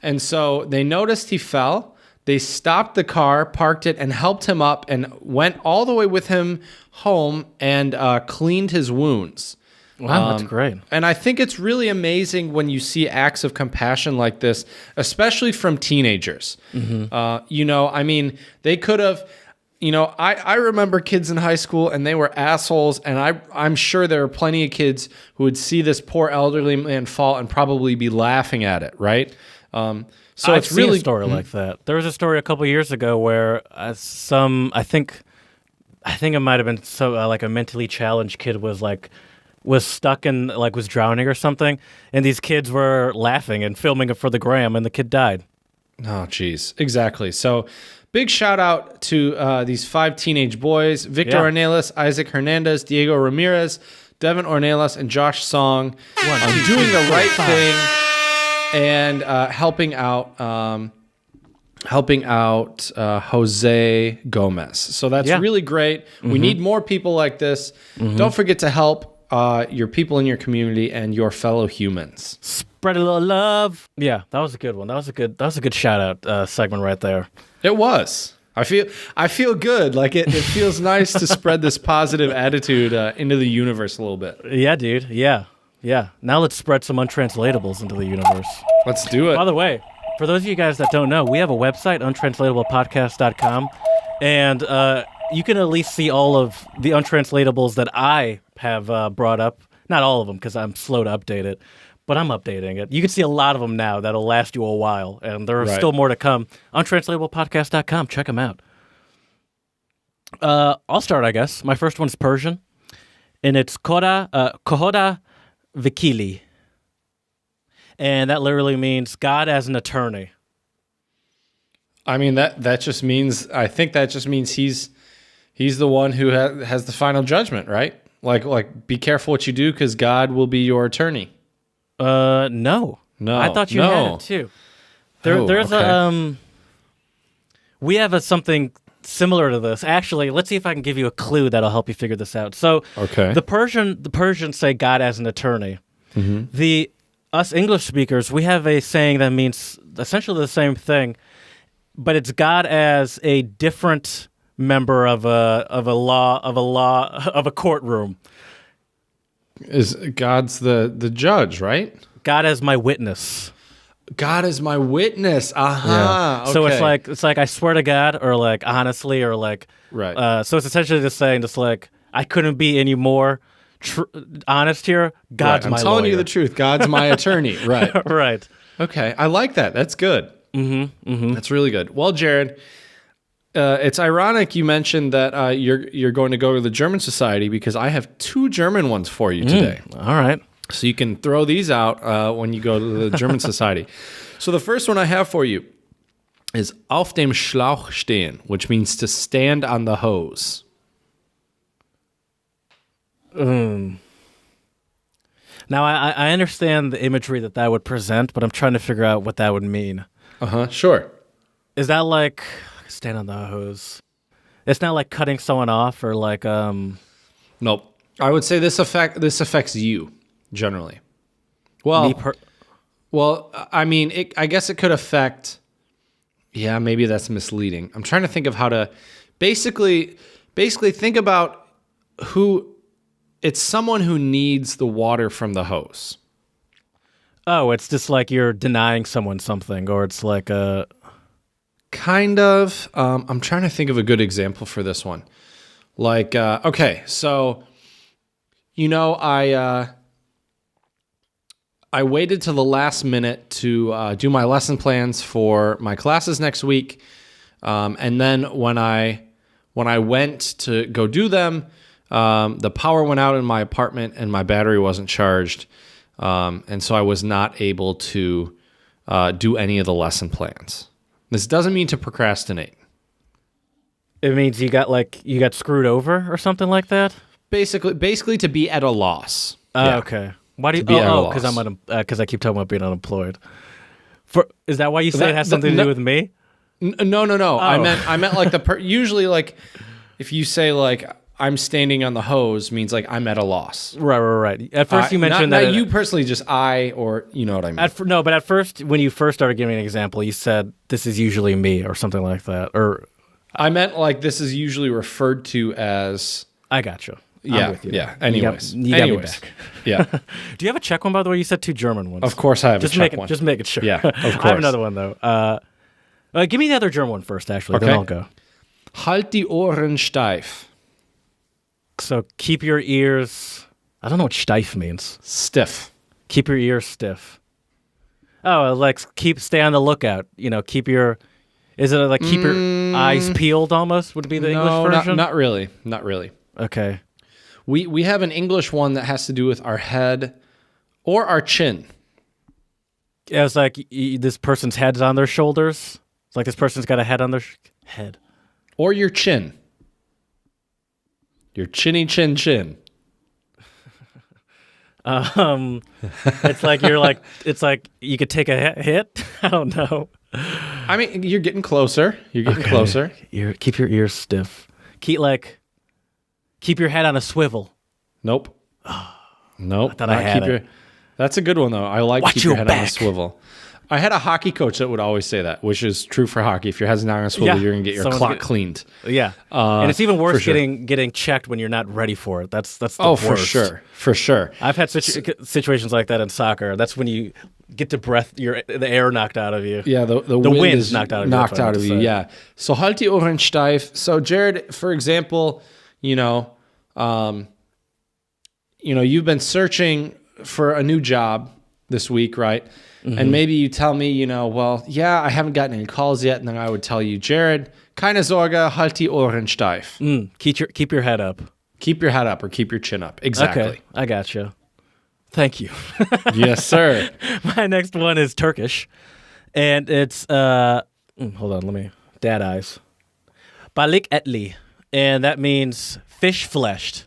And so they noticed he fell. They stopped the car, parked it, and helped him up and went all the way with him home and cleaned his wounds. Wow, that's great. And I think it's really amazing when you see acts of compassion like this, especially from teenagers. I mean, they could have, I remember kids in high school and they were assholes. And I'm sure there are plenty of kids who would see this poor elderly man fall and probably be laughing at it, right? So I've it's seen really a story like that. There was a story a couple years ago where I think it might have been like a mentally challenged kid was stuck and was drowning or something, and these kids were laughing and filming it for the gram, and the kid died. Oh, geez. Exactly. So big shout out to these 5 teenage boys, Victor Ornelas, Isaac Hernandez, Diego Ramirez, Devin Ornelas, and Josh Song on doing the right thing and helping out Jose Gomez. So that's really great. We need more people like this. Don't forget to help your people in your community and your fellow humans. Spread a little love. Yeah, that was a good one. That was a good shout out segment right there. It was. I feel good. Like it feels nice to spread this positive attitude into the universe a little bit. Yeah, dude. Yeah. Now let's spread some untranslatables into the universe. Let's do it. By the way, for those of you guys that don't know, we have a website, untranslatablepodcast.com, and you can at least see all of the untranslatables that I have brought up. Not all of them, because I'm slow to update it, but I'm updating it. You can see a lot of them now that'll last you a while, and there are still more to come. Untranslatablepodcast.com. Check them out. I'll start, I guess. My first one's Persian, and it's Kohoda Vikili. And that literally means God as an attorney. I mean, that just means, I think that just means he's the one who has the final judgment, right? Like be careful what you do because God will be your attorney. No. I thought you had it too. There's okay. We have something similar to this. Actually, let's see if I can give you a clue that'll help you figure this out. So, the Persians say God as an attorney. Us English speakers, we have a saying that means essentially the same thing, but it's God as a different member of a courtroom. Is God's the judge, right? God as my witness. God is my witness. Aha. Yeah. So it's like I swear to God, or like honestly, or like right. So it's essentially just saying I couldn't be any more honest here. God's my lawyer. I'm telling you the truth. God's my attorney. Right. Right. Okay. I like that. That's good. That's really good. Well, Jared, it's ironic you mentioned that you're going to go to the German Society because I have 2 German ones for you today. All right. So you can throw these out when you go to the German Society. So the first one I have for you is auf dem Schlauch stehen, which means to stand on the hose. Now, I understand the imagery that would present, but I'm trying to figure out what that would mean. Sure. Is that like stand on the hose? It's not like cutting someone off or like Nope. I would say this affects you generally. Well, I mean, I guess it could affect. Yeah, maybe that's misleading. I'm trying to think of how to basically think about it's someone who needs the water from the hose. Oh, it's just like you're denying someone something, or it's like a... Kind of. I'm trying to think of a good example for this one. Like, okay, so, I waited till the last minute to do my lesson plans for my classes next week. And then when I went to go do them, the power went out in my apartment and my battery wasn't charged. And so I was not able to do any of the lesson plans. This doesn't mean to procrastinate. It means you got screwed over or something like that? Basically to be at a loss. Yeah. Okay. Why do you? Because I keep talking about being unemployed. Is that why you say it has something to do with me? No. Oh. I meant like usually like if you say like I'm standing on the hose means like I'm at a loss. Right. At first you mentioned not you personally, just or you know what I mean. But at first when you first started giving an example, you said this is usually me or something like that. Or I meant like this is usually referred to as. I gotcha. Yeah. Anyways, you got me back. Yeah. Do you have a Czech one, by the way? You said 2 German ones. Of course I have a Czech one. Just make it sure. Yeah, of course. I have another one, though. Give me the other German one first, actually. Okay. Then I'll go. Halt die Ohren steif. So keep your ears... I don't know what steif means. Stiff. Keep your ears stiff. Oh, like stay on the lookout. Keep your... Is it like keep your eyes peeled almost? Would it be the English version? Not really. Not really. Okay. We have an English one that has to do with our head or our chin. Yeah, it's like this person's head's on their shoulders. It's like this person's got a head on their head. Or your chin. Your chinny chin chin. It's like it's like you could take a hit. I don't know. I mean, you're getting closer. Closer. Keep your ears stiff. Keep your head on a swivel. Nope. Nope. I thought I had it. That's a good one, though. I like Watch keep your your head on a swivel. I had a hockey coach that would always say that, which is true for hockey. If your head's not on a swivel, you're going to get your clock cleaned. Yeah. And it's even worse getting checked when you're not ready for it. That's the worst. For sure. I've had situations like that in soccer. That's when you get to breath, the air knocked out of you. Yeah, the wind is knocked out of you. Yeah. So halt die Ohren steif. So Jared, for example, you've been searching for a new job this week, right? Mm-hmm. And maybe you tell me, I haven't gotten any calls yet. And then I would tell you, Jared, keine Sorge, halt die Ohren steif. Keep your head up. Keep your head up or keep your chin up. Exactly. Okay, I gotcha. Thank you. Yes, sir. My next one is Turkish. And it's, hold on, dad eyes. Balik etli. And that means fish fleshed.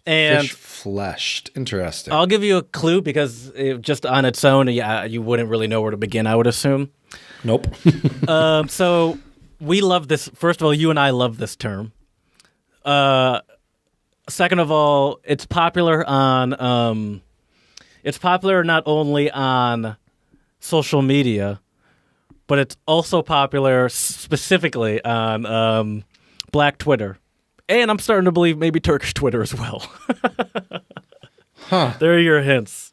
And fish fleshed. Interesting. I'll give you a clue because just on its own, you wouldn't really know where to begin, I would assume. Nope. So we love this. First of all, you and I love this term. Second of all, it's popular on. It's popular not only on social media, but it's also popular specifically on Black Twitter. And I'm starting to believe maybe Turkish Twitter as well. Huh. There are your hints.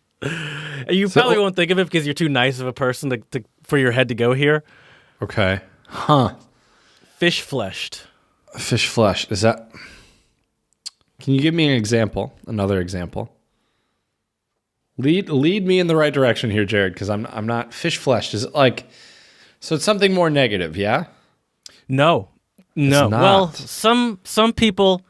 You probably won't think of it because you're too nice of a person for your head to go here. Okay. Huh. Fish fleshed. Fish fleshed. Is that... Can you give me an example? Another example? Lead me in the right direction here, Jared, because I'm not... Fish fleshed. Is it like... So it's something more negative, yeah? No. Well, some people,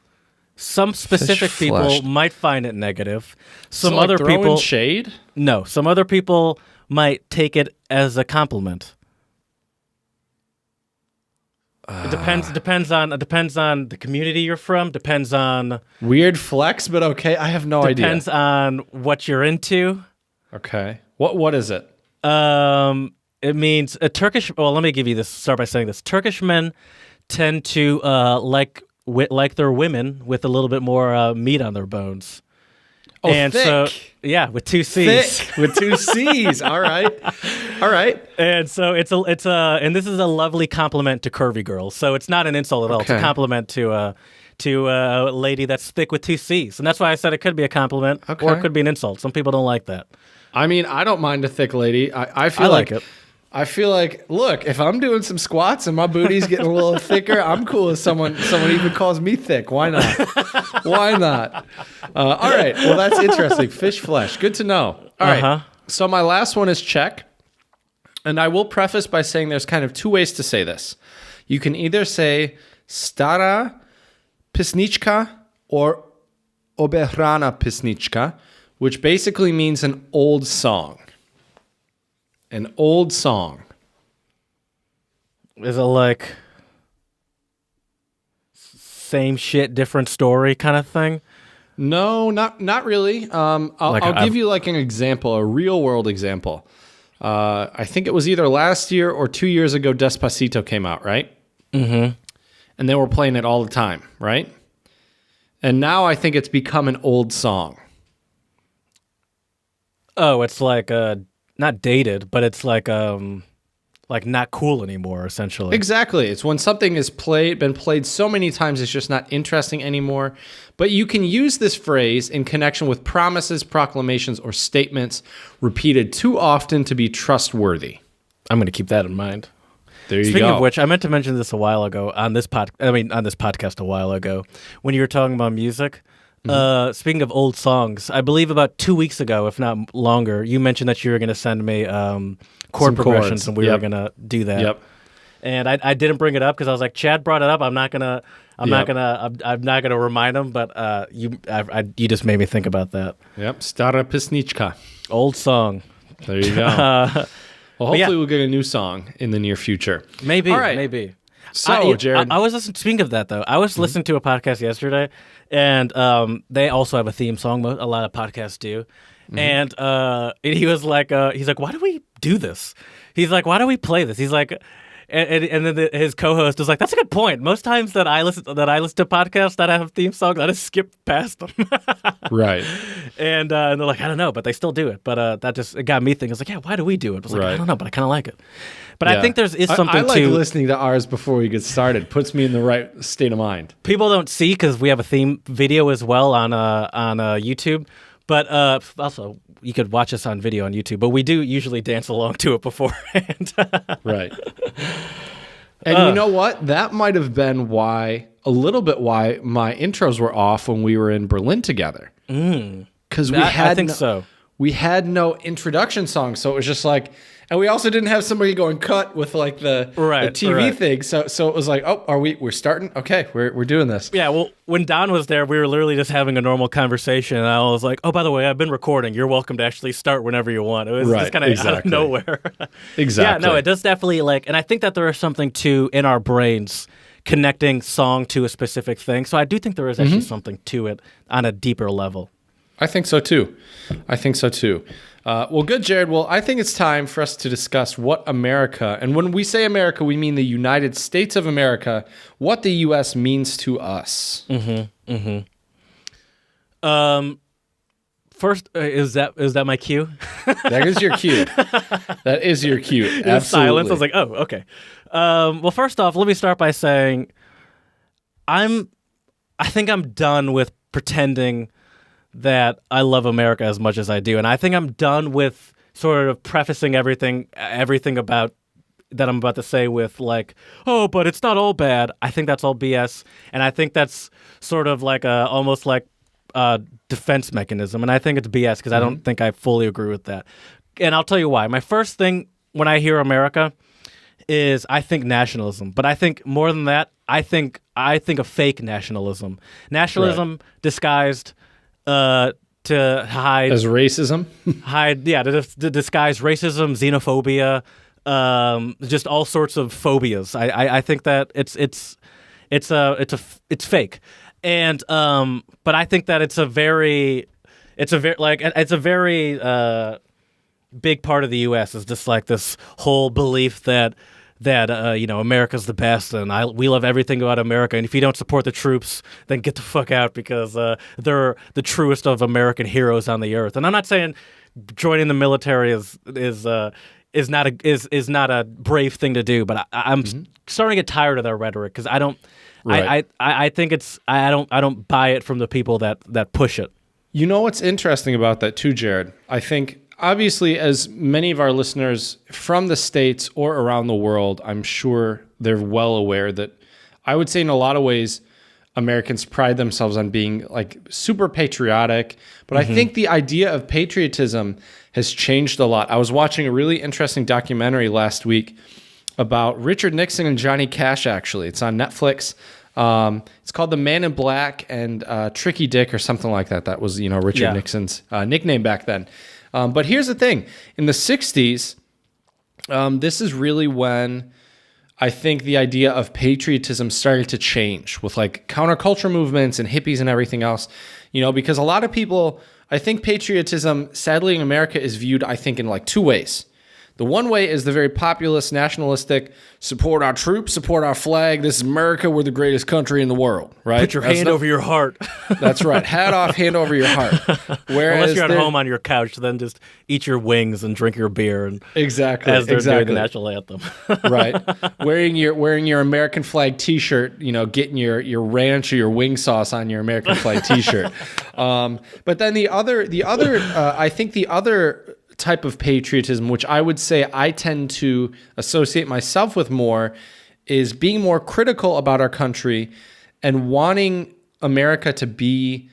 some specific people might find it negative. Some other people shade. No, some other people might take it as a compliment. It depends on the community you're from. Depends on weird flex, but okay. I have no idea. Depends on what you're into. Okay. What is it? It means a Turkish. Well, let me give you this. Start by saying this: Turkish men tend to like their women with a little bit more meat on their bones. Oh, and thick. So with 2 C's. Thick with 2 C's. All right. And so and this is a lovely compliment to curvy girls. So it's not an insult at all. It's a compliment to to a lady that's thick with two C's. And that's why I said it could be a compliment or it could be an insult. Some people don't like that. I mean, I don't mind a thick lady. I feel I like it. I feel like, look, if I'm doing some squats and my booty's getting a little thicker, I'm cool if someone even calls me thick. Why not? Why not? All right. Well, that's interesting. Fish flesh. Good to know. All right. So my last one is Czech. And I will preface by saying there's kind of two ways to say this. You can either say stara pisnička or obehrana pisnička, which basically means an old song. An old song. Is it like same shit, different story kind of thing? No, not really. I'll give you like an example, a real world example. I think it was either last year or 2 years ago, Despacito came out, right? Mm-hmm. And they were playing it all the time, right? And now I think it's become an old song. Oh, it's like not dated, but it's like not cool anymore, essentially. Exactly. It's when something is been played so many times, it's just not interesting anymore. But you can use this phrase in connection with promises, proclamations, or statements repeated too often to be trustworthy. I'm going to keep that in mind. There you go. Speaking of which, I meant to mention this a while ago on this podcast a while ago when you were talking about music. Speaking of old songs, I believe about 2 weeks ago, if not longer, you mentioned that you were going to send me chord progressions, and we were going to do that. Yep. And I didn't bring it up because I was like, Chad brought it up. I'm not gonna remind him. But you just made me think about that. Yep. Stara pisnička. Old song. There you go. Well, hopefully we'll get a new song in the near future. Maybe. All right. Maybe. So, Jared, I was listening. Speaking of that, though, I was listening to a podcast yesterday, and they also have a theme song. A lot of podcasts do. And he was like, he's like, why do we do this? He's like, why do we play this? He's like, and then his co-host was like, that's a good point. Most times that I listen to podcasts that have theme songs, I just skip past them. Right. And they're like, I don't know, but they still do it. But it got me thinking. I was like, yeah, why do we do it? I was like, I don't know, but I kind of like it. But I think is something I like to listening to ours before we get started. Puts me in the right state of mind. People don't see because we have a theme video as well on YouTube. But also, you could watch us on video on YouTube. But we do usually dance along to it beforehand. Right. And you know what? That might have been why my intros were off when we were in Berlin together. Because we had no introduction song, so it was just like, and we also didn't have somebody going cut with like the TV thing. So it was like, oh, we're starting? Okay, we're doing this. Yeah, well, when Don was there, we were literally just having a normal conversation, and I was like, oh, by the way, I've been recording. You're welcome to actually start whenever you want. It was just kind of out of nowhere. Exactly. Yeah, no, it does definitely and I think that there is something too in our brains connecting song to a specific thing. So I do think there is actually something to it on a deeper level. I think so too. Well, good, Jared. Well, I think it's time for us to discuss what America, and when we say America, we mean the United States of America, what the U.S. means to us. First, is that my cue? That is your cue. That is your cue. Absolutely. Silence. I was like, oh, okay. Well, first off, let me start by saying I think I'm done with pretending that I love America as much as I do. And I think I'm done with sort of prefacing everything about that I'm about to say with like, oh, but it's not all bad. I think that's all BS. And I think that's sort of like almost like a defense mechanism. And I think it's BS because I don't think I fully agree with that. And I'll tell you why. My first thing when I hear America is I think nationalism. But I think more than that, I think of fake nationalism. Nationalism disguised to hide as racism, to disguise racism, xenophobia, just all sorts of phobias. I think that it's fake, and but I think that it's a very big part of the U.S. is just like this whole belief that America's the best and we love everything about America. And if you don't support the troops, then get the fuck out because they're the truest of American heroes on the earth. And I'm not saying joining the military is not a brave thing to do, but I'm starting to get tired of that rhetoric because I don't Right. I think I don't buy it from the people that push it. You know what's interesting about that too, Jared? I think obviously as many of our listeners from the States or around the world, I'm sure they're well aware that I would say in a lot of ways, Americans pride themselves on being like super patriotic. But I think the idea of patriotism has changed a lot. I was watching a really interesting documentary last week about Richard Nixon and Johnny Cash, actually. It's on Netflix. It's called The Man in Black and Tricky Dick or something like that. That was, Richard Nixon's nickname back then. But here's the thing. In the 60s, this is really when I think the idea of patriotism started to change with like counterculture movements and hippies and everything else, because a lot of people, I think patriotism, sadly in America, is viewed, I think, in like two ways. The one way is the very populist, nationalistic, support our troops, support our flag. This is America. We're the greatest country in the world, right? Put your hand over your heart. That's right. Hat off, hand over your heart. Whereas unless you're at home on your couch, then just eat your wings and drink your beer. And exactly. As they're doing the national anthem. Right. Wearing your American flag T-shirt, getting your ranch or your wing sauce on your American flag T-shirt. But then the other, I think the other type of patriotism, which I would say I tend to associate myself with more, is being more critical about our country and wanting America to be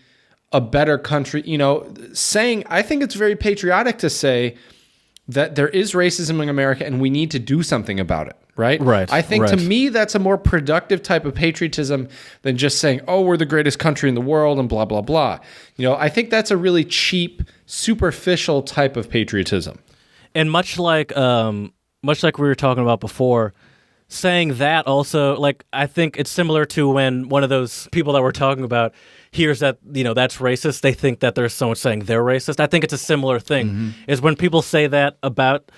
a better country. Saying, I think it's very patriotic to say that there is racism in America and we need to do something about it, right? Right. I think to me, that's a more productive type of patriotism than just saying, oh, we're the greatest country in the world and blah, blah, blah. I think that's a really cheap, superficial type of patriotism. And much like we were talking about before, saying that also, like, I think it's similar to when one of those people that we're talking about hears that, that's racist, they think that there's someone saying they're racist. I think it's a similar thing, is when people say that about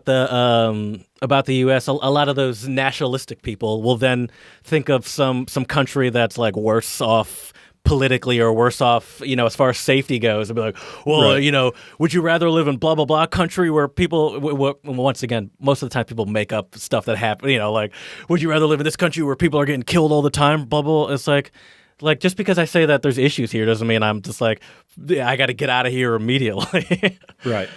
the U.S., a lot of those nationalistic people will then think of some country that's like worse off politically or worse off, as far as safety goes, and be like, well, right. Would you rather live in blah, blah, blah country where people, once again, most of the time people make up stuff that happen, like, would you rather live in this country where people are getting killed all the time, blah, blah. It's like, just because I say that there's issues here doesn't mean I'm just like, I got to get out of here immediately. Right.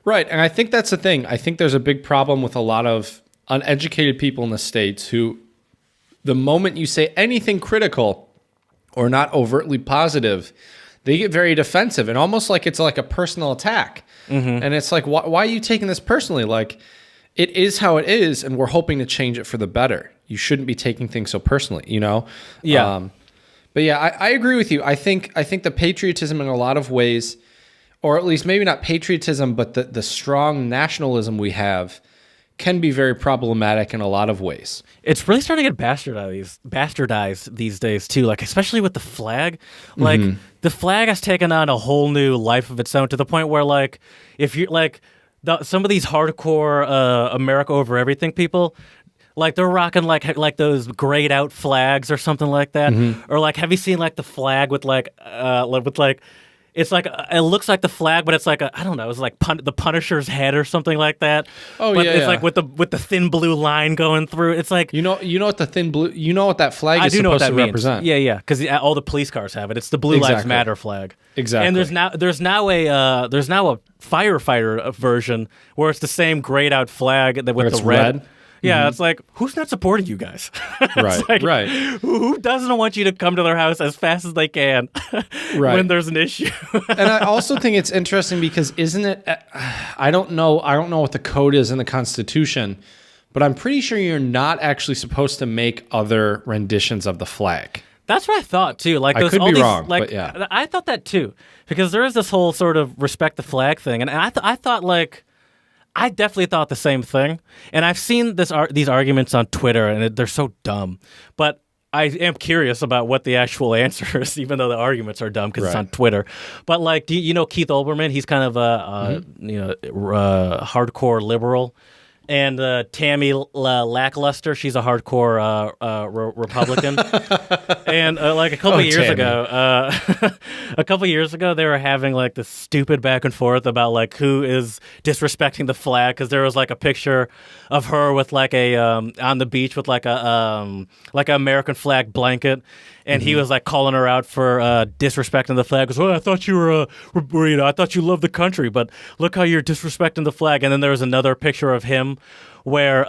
Right. And I think that's the thing. I think there's a big problem with a lot of uneducated people in the States who, the moment you say anything critical or not overtly positive, they get very defensive and almost like it's like a personal attack. And it's like, why are you taking this personally? Like, it is how it is, and we're hoping to change it for the better. You shouldn't be taking things so personally, Yeah. But yeah, I agree with you. I think the patriotism in a lot of ways, or at least maybe not patriotism, but the strong nationalism we have can be very problematic in a lot of ways. It's really starting to get bastardized these days too, like especially with the flag. Like the flag has taken on a whole new life of its own to the point where like if you like some of these hardcore America over everything people, like they're rocking like those grayed out flags or something like that. Or like have you seen like the flag with it's like it looks like the flag, but it's like I don't know. It's like the Punisher's head or something like that. Oh, but yeah, it's yeah. like with the thin blue line going through. It's like you know what the thin blue. You know what that flag is supposed to represent. Yeah, because all the police cars have it. It's the Blue Lives Matter flag. Exactly. And there's now a firefighter version where it's the same grayed out flag with the red. Yeah, it's like, who's not supporting you guys? Right, like, right. Who doesn't want you to come to their house as fast as they can when there's an issue? And I also think it's interesting because isn't it, I don't know what the code is in the Constitution, but I'm pretty sure you're not actually supposed to make other renditions of the flag. That's what I thought too. Like I could be wrong, but yeah. I thought that too. Because there is this whole sort of respect the flag thing. And I thought like, I definitely thought the same thing, and I've seen these arguments on Twitter, and they're so dumb. But I am curious about what the actual answer is, even though the arguments are dumb because it's on Twitter. But like, do you know Keith Olbermann? He's kind of a hardcore liberal, and Tammy Lackluster, she's a hardcore Republican. And like a couple years ago, they were having like this stupid back and forth about like who is disrespecting the flag, because there was like a picture of her with like a on the beach with like an American flag blanket. And he was like calling her out for disrespecting the flag. Goes, well, I thought you were, I thought you loved the country, but look how you're disrespecting the flag. And then there was another picture of him where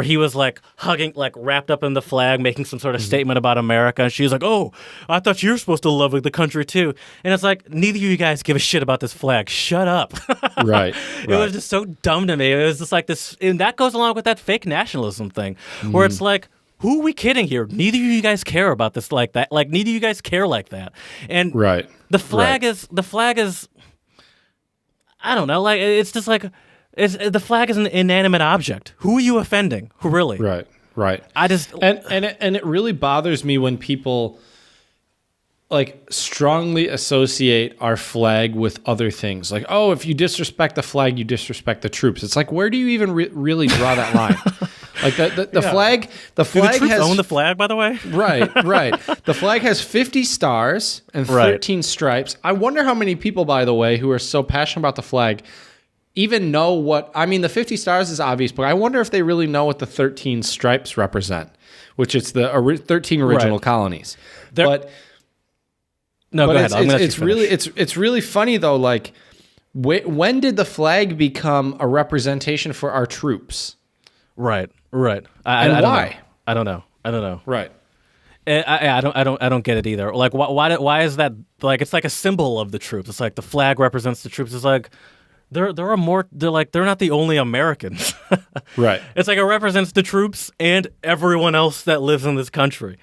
he was like hugging, like wrapped up in the flag, making some sort of statement about America. And she was like, "Oh, I thought you were supposed to love the country too." And it's like, neither of you guys give a shit about this flag. Shut up. Right. It was just so dumb to me. It was just like this, and that goes along with that fake nationalism thing, where it's like, who are we kidding here? Neither of you guys care about this like that. Like, neither of you guys care like that. And the flag is, I don't know, like, it's just like, the flag is an inanimate object. Who are you offending? Who really? Right. I just... And it really bothers me when people, like, strongly associate our flag with other things. Like, oh, if you disrespect the flag, you disrespect the troops. It's like, where do you even really draw that line? Like the flag, Do the troops own the flag, by the way? Right. The flag has 50 stars and 13 stripes. I wonder how many people, by the way, who are so passionate about the flag even know what... I mean, the 50 stars is obvious, but I wonder if they really know what the 13 stripes represent, which it's the 13 original colonies. Go ahead. It's really funny, though, like, when did the flag become a representation for our troops? Right. And why? I don't know. Right. I don't get it either. Like, why is that? Like, it's like a symbol of the troops. It's like the flag represents the troops. It's like there are more. They're not the only Americans. Right. It's like it represents the troops and everyone else that lives in this country.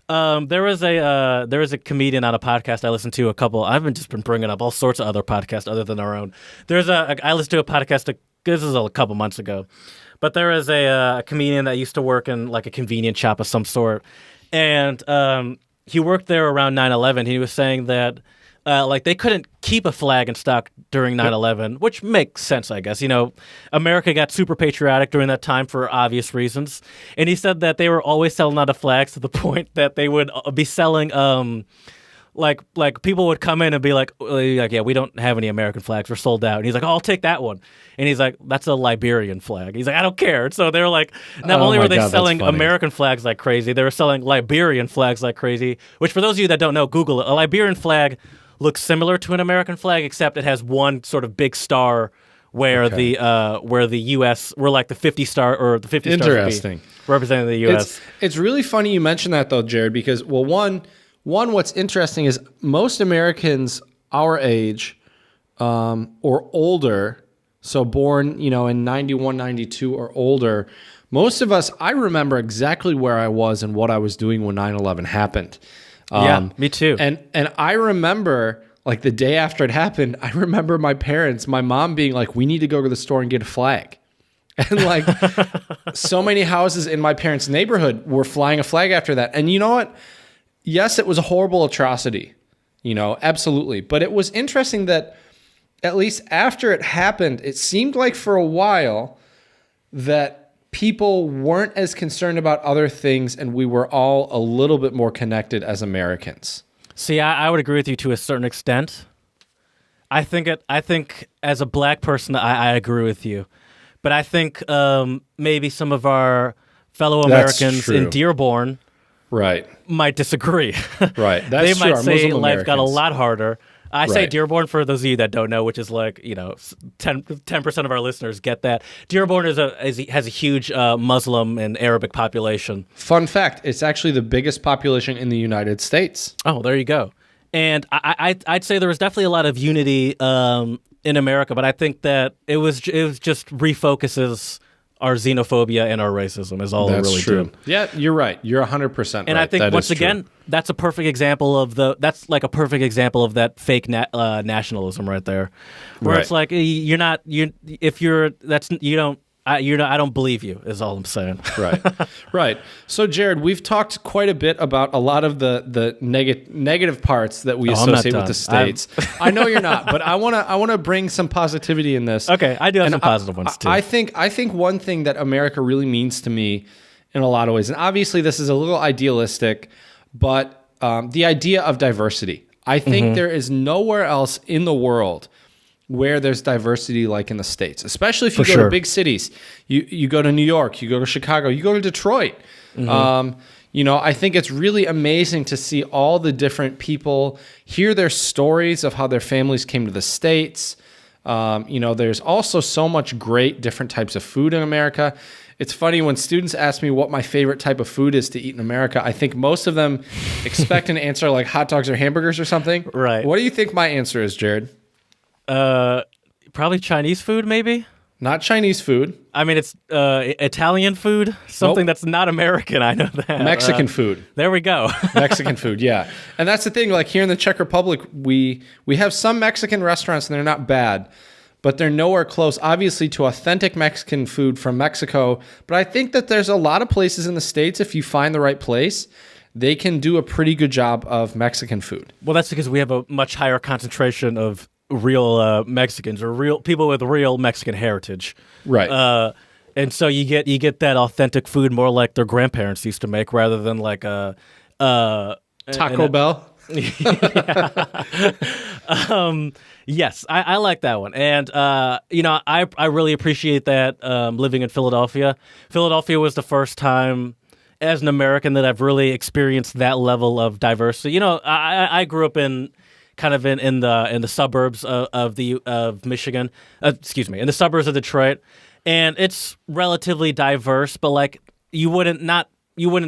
There was a comedian on a podcast I listened to a couple. I've been bringing up all sorts of other podcasts other than our own. I listened to a podcast. This is a couple months ago. But there is a comedian that used to work in like a convenience shop of some sort, and he worked there around 9/11. He was saying that like they couldn't keep a flag in stock during 9/11, which makes sense, I guess. You know, America got super patriotic during that time for obvious reasons, and he said that they were always selling out of flags to the point that they would be selling. Like people would come in and be like, yeah, we don't have any American flags. We're sold out. And he's like, oh, I'll take that one. And he's like, that's a Liberian flag. He's like, I don't care. So they were like, not only were they selling American flags like crazy, they were selling Liberian flags like crazy, which for those of you that don't know, Google it. A Liberian flag looks similar to an American flag, except it has one sort of big star where the U.S. where like the 50 star or the 50 stars would be representing the U.S. It's really funny you mentioned that though, Jared, because one, what's interesting is most Americans our age or older, so born, in 91, 92 or older, most of us, I remember exactly where I was and what I was doing when 9/11 happened. Yeah, me too. And I remember, like the day after it happened, I remember my mom being like, we need to go to the store and get a flag. And like so many houses in my parents' neighborhood were flying a flag after that. And you know what? Yes, it was a horrible atrocity, absolutely. But it was interesting that at least after it happened, it seemed like for a while that people weren't as concerned about other things and we were all a little bit more connected as Americans. See, I would agree with you to a certain extent. I think as a black person, I agree with you. But I think maybe some of our fellow Americans in Dearborn might disagree. Right. They might say life got a lot harder. I say Dearborn for those of you that don't know, which is like, 10% of our listeners get that. Dearborn has a huge Muslim and Arabic population. Fun fact, it's actually the biggest population in the United States. Oh, there you go. And I'd say there was definitely a lot of unity in America, but I think that it was just refocuses our xenophobia and our racism is all that's it really true. did. Yeah, you're right. You're 100% right. And I think once again, that's a perfect example of that fake nationalism right there, where it's like you don't I don't believe you. Is all I'm saying. Right, right. So, Jared, we've talked quite a bit about a lot of the negative parts that we associate with the States. I know you're not, but I wanna bring some positivity in this. Okay, I do have some positive ones too. I think one thing that America really means to me in a lot of ways, and obviously this is a little idealistic, but the idea of diversity. I think there is nowhere else in the world where there's diversity like in the States, especially if you go to big cities. You go to New York, you go to Chicago, you go to Detroit. I think it's really amazing to see all the different people, hear their stories of how their families came to the States. There's also so much great different types of food in America. It's funny when students ask me what my favorite type of food is to eat in America, I think most of them expect an answer like hot dogs or hamburgers or something. Right. What do you think my answer is, Jared? Probably Chinese food, maybe. Not Chinese food. I mean, it's Italian food, something that's not American. I know that. Mexican food. There we go. Mexican food, yeah. And that's the thing. Like here in the Czech Republic, we have some Mexican restaurants, and they're not bad, but they're nowhere close, obviously, to authentic Mexican food from Mexico. But I think that there's a lot of places in the States, if you find the right place, they can do a pretty good job of Mexican food. Well, that's because we have a much higher concentration of real Mexicans or real people with real Mexican heritage, right? And so you get that authentic food more like their grandparents used to make, rather than like a Taco Bell. Yes, I like that one, and I really appreciate that. Living in Philadelphia, Philadelphia was the first time as an American that I've really experienced that level of diversity. I grew up in the suburbs of Michigan, in the suburbs of Detroit, and it's relatively diverse. But like you wouldn't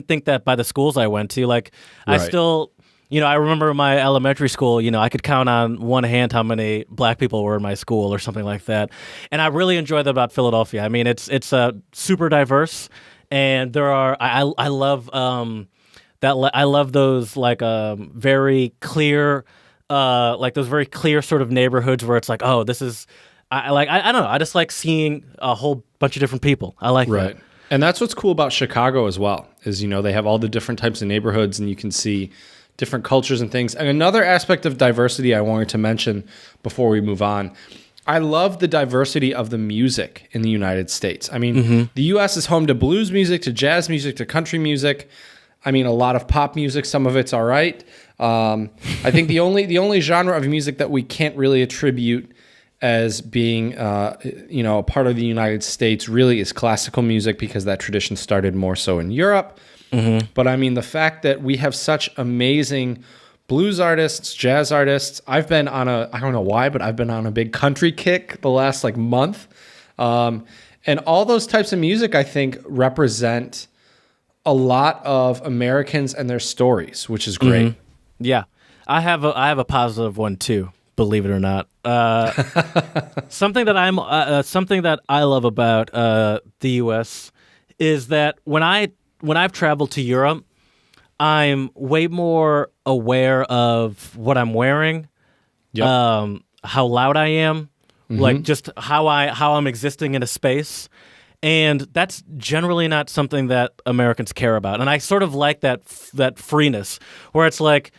think that by the schools I went to. Like right. I still, I remember my elementary school. I could count on one hand how many black people were in my school or something like that. And I really enjoy that about Philadelphia. I mean, it's super diverse, and there are I love I love those very clear. Those very clear sort of neighborhoods where it's like, oh, this is, I don't know. I just like seeing a whole bunch of different people. I like right. that. And that's what's cool about Chicago as well, is, they have all the different types of neighborhoods and you can see different cultures and things. And another aspect of diversity I wanted to mention before we move on, I love the diversity of the music in the United States. I mean, the U.S. is home to blues music, to jazz music, to country music. I mean, a lot of pop music, some of it's all right. I think the only genre of music that we can't really attribute as being a part of the United States really is classical music, because that tradition started more so in Europe. But I mean, the fact that we have such amazing blues artists, jazz artists. I've been on I don't know why, but I've been on a big country kick the last month. And all those types of music, I think, represent a lot of Americans and their stories, which is great. Yeah, I have a positive one too. Believe it or not, something that I love about the U.S. is that when I've traveled to Europe, I'm way more aware of what I'm wearing, how loud I am, like just how I'm existing in a space. And that's generally not something that Americans care about. And I sort of like that freeness, where it's like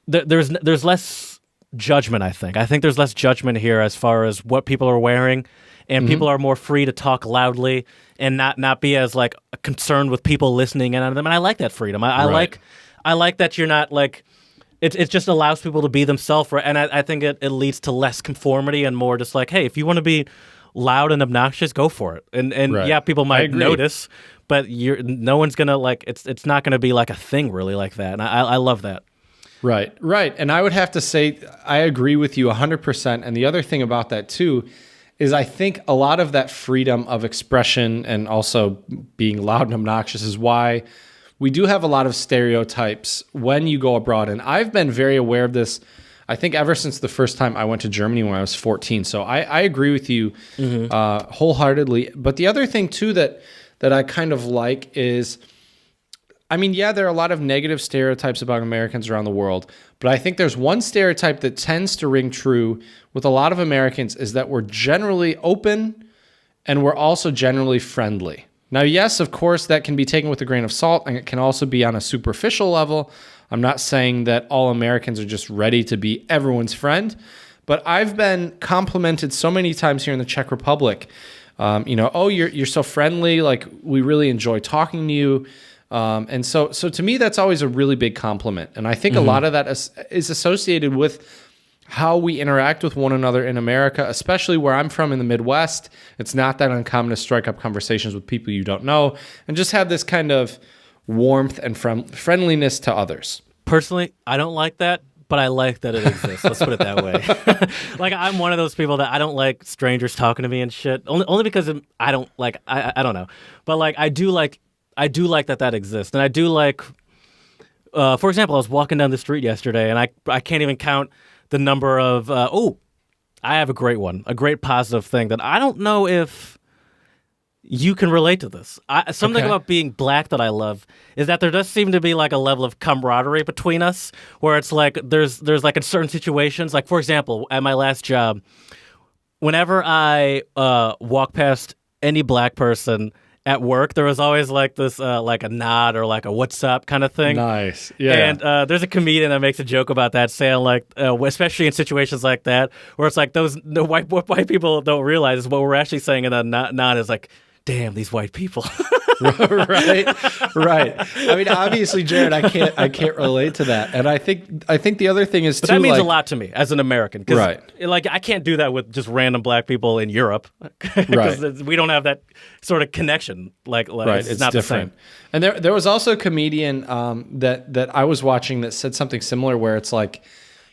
there's less judgment, I think. I think there's less judgment here as far as what people are wearing, and people are more free to talk loudly and not be as concerned with people listening in on them. And I like that freedom. I like that you're not it just allows people to be themselves, right? And I think it leads to less conformity and more just hey, if you want to be loud and obnoxious, go for it. And right. Yeah, people might notice, but no one's gonna it's not gonna be a thing really like that. And I love that. Right. And I would have to say I agree with you 100%. And the other thing about that too is I think a lot of that freedom of expression and also being loud and obnoxious is why we do have a lot of stereotypes when you go abroad. And I've been very aware of this, I think, ever since the first time I went to Germany when I was 14. So I agree with you wholeheartedly. But the other thing too that I kind of like is, I mean, yeah, there are a lot of negative stereotypes about Americans around the world, but I think there's one stereotype that tends to ring true with a lot of Americans, is that we're generally open and we're also generally friendly. Now, yes, of course, that can be taken with a grain of salt, and it can also be on a superficial level. I'm not saying that all Americans are just ready to be everyone's friend, but I've been complimented so many times here in the Czech Republic. Oh, you're so friendly. Like, we really enjoy talking to you. And so to me, that's always a really big compliment. And I think a lot of that is associated with how we interact with one another in America, especially where I'm from in the Midwest. It's not that uncommon to strike up conversations with people you don't know and just have this kind of warmth and friendliness to others. Personally, I don't like that, but I like that it exists. Let's put it that way. Like, I'm one of those people that I don't like strangers talking to me and shit. Only because I don't like, I don't know. But like, I do like that exists. And I do like, for example, I was walking down the street yesterday and I can't even count the number of, I have a great one, a great positive thing that I don't know if you can relate to this. Something about being black that I love is that there does seem to be like a level of camaraderie between us where it's like there's like in certain situations, like for example, at my last job, whenever I walk past any black person at work, there was always like this, like a nod or like a "what's up" kind of thing. Nice, yeah. And there's a comedian that makes a joke about that, saying like, especially in situations like that, where it's like what white people don't realize is what we're actually saying in a nod is like, "Damn, these white people." right. I mean, obviously, Jared, I can't relate to that, and I think the other thing is too. But that means like, a lot to me as an American, right? Like, I can't do that with just random black people in Europe, because we don't have that sort of connection. Like right, it's not different. The same. And there was also a comedian that I was watching that said something similar, where it's like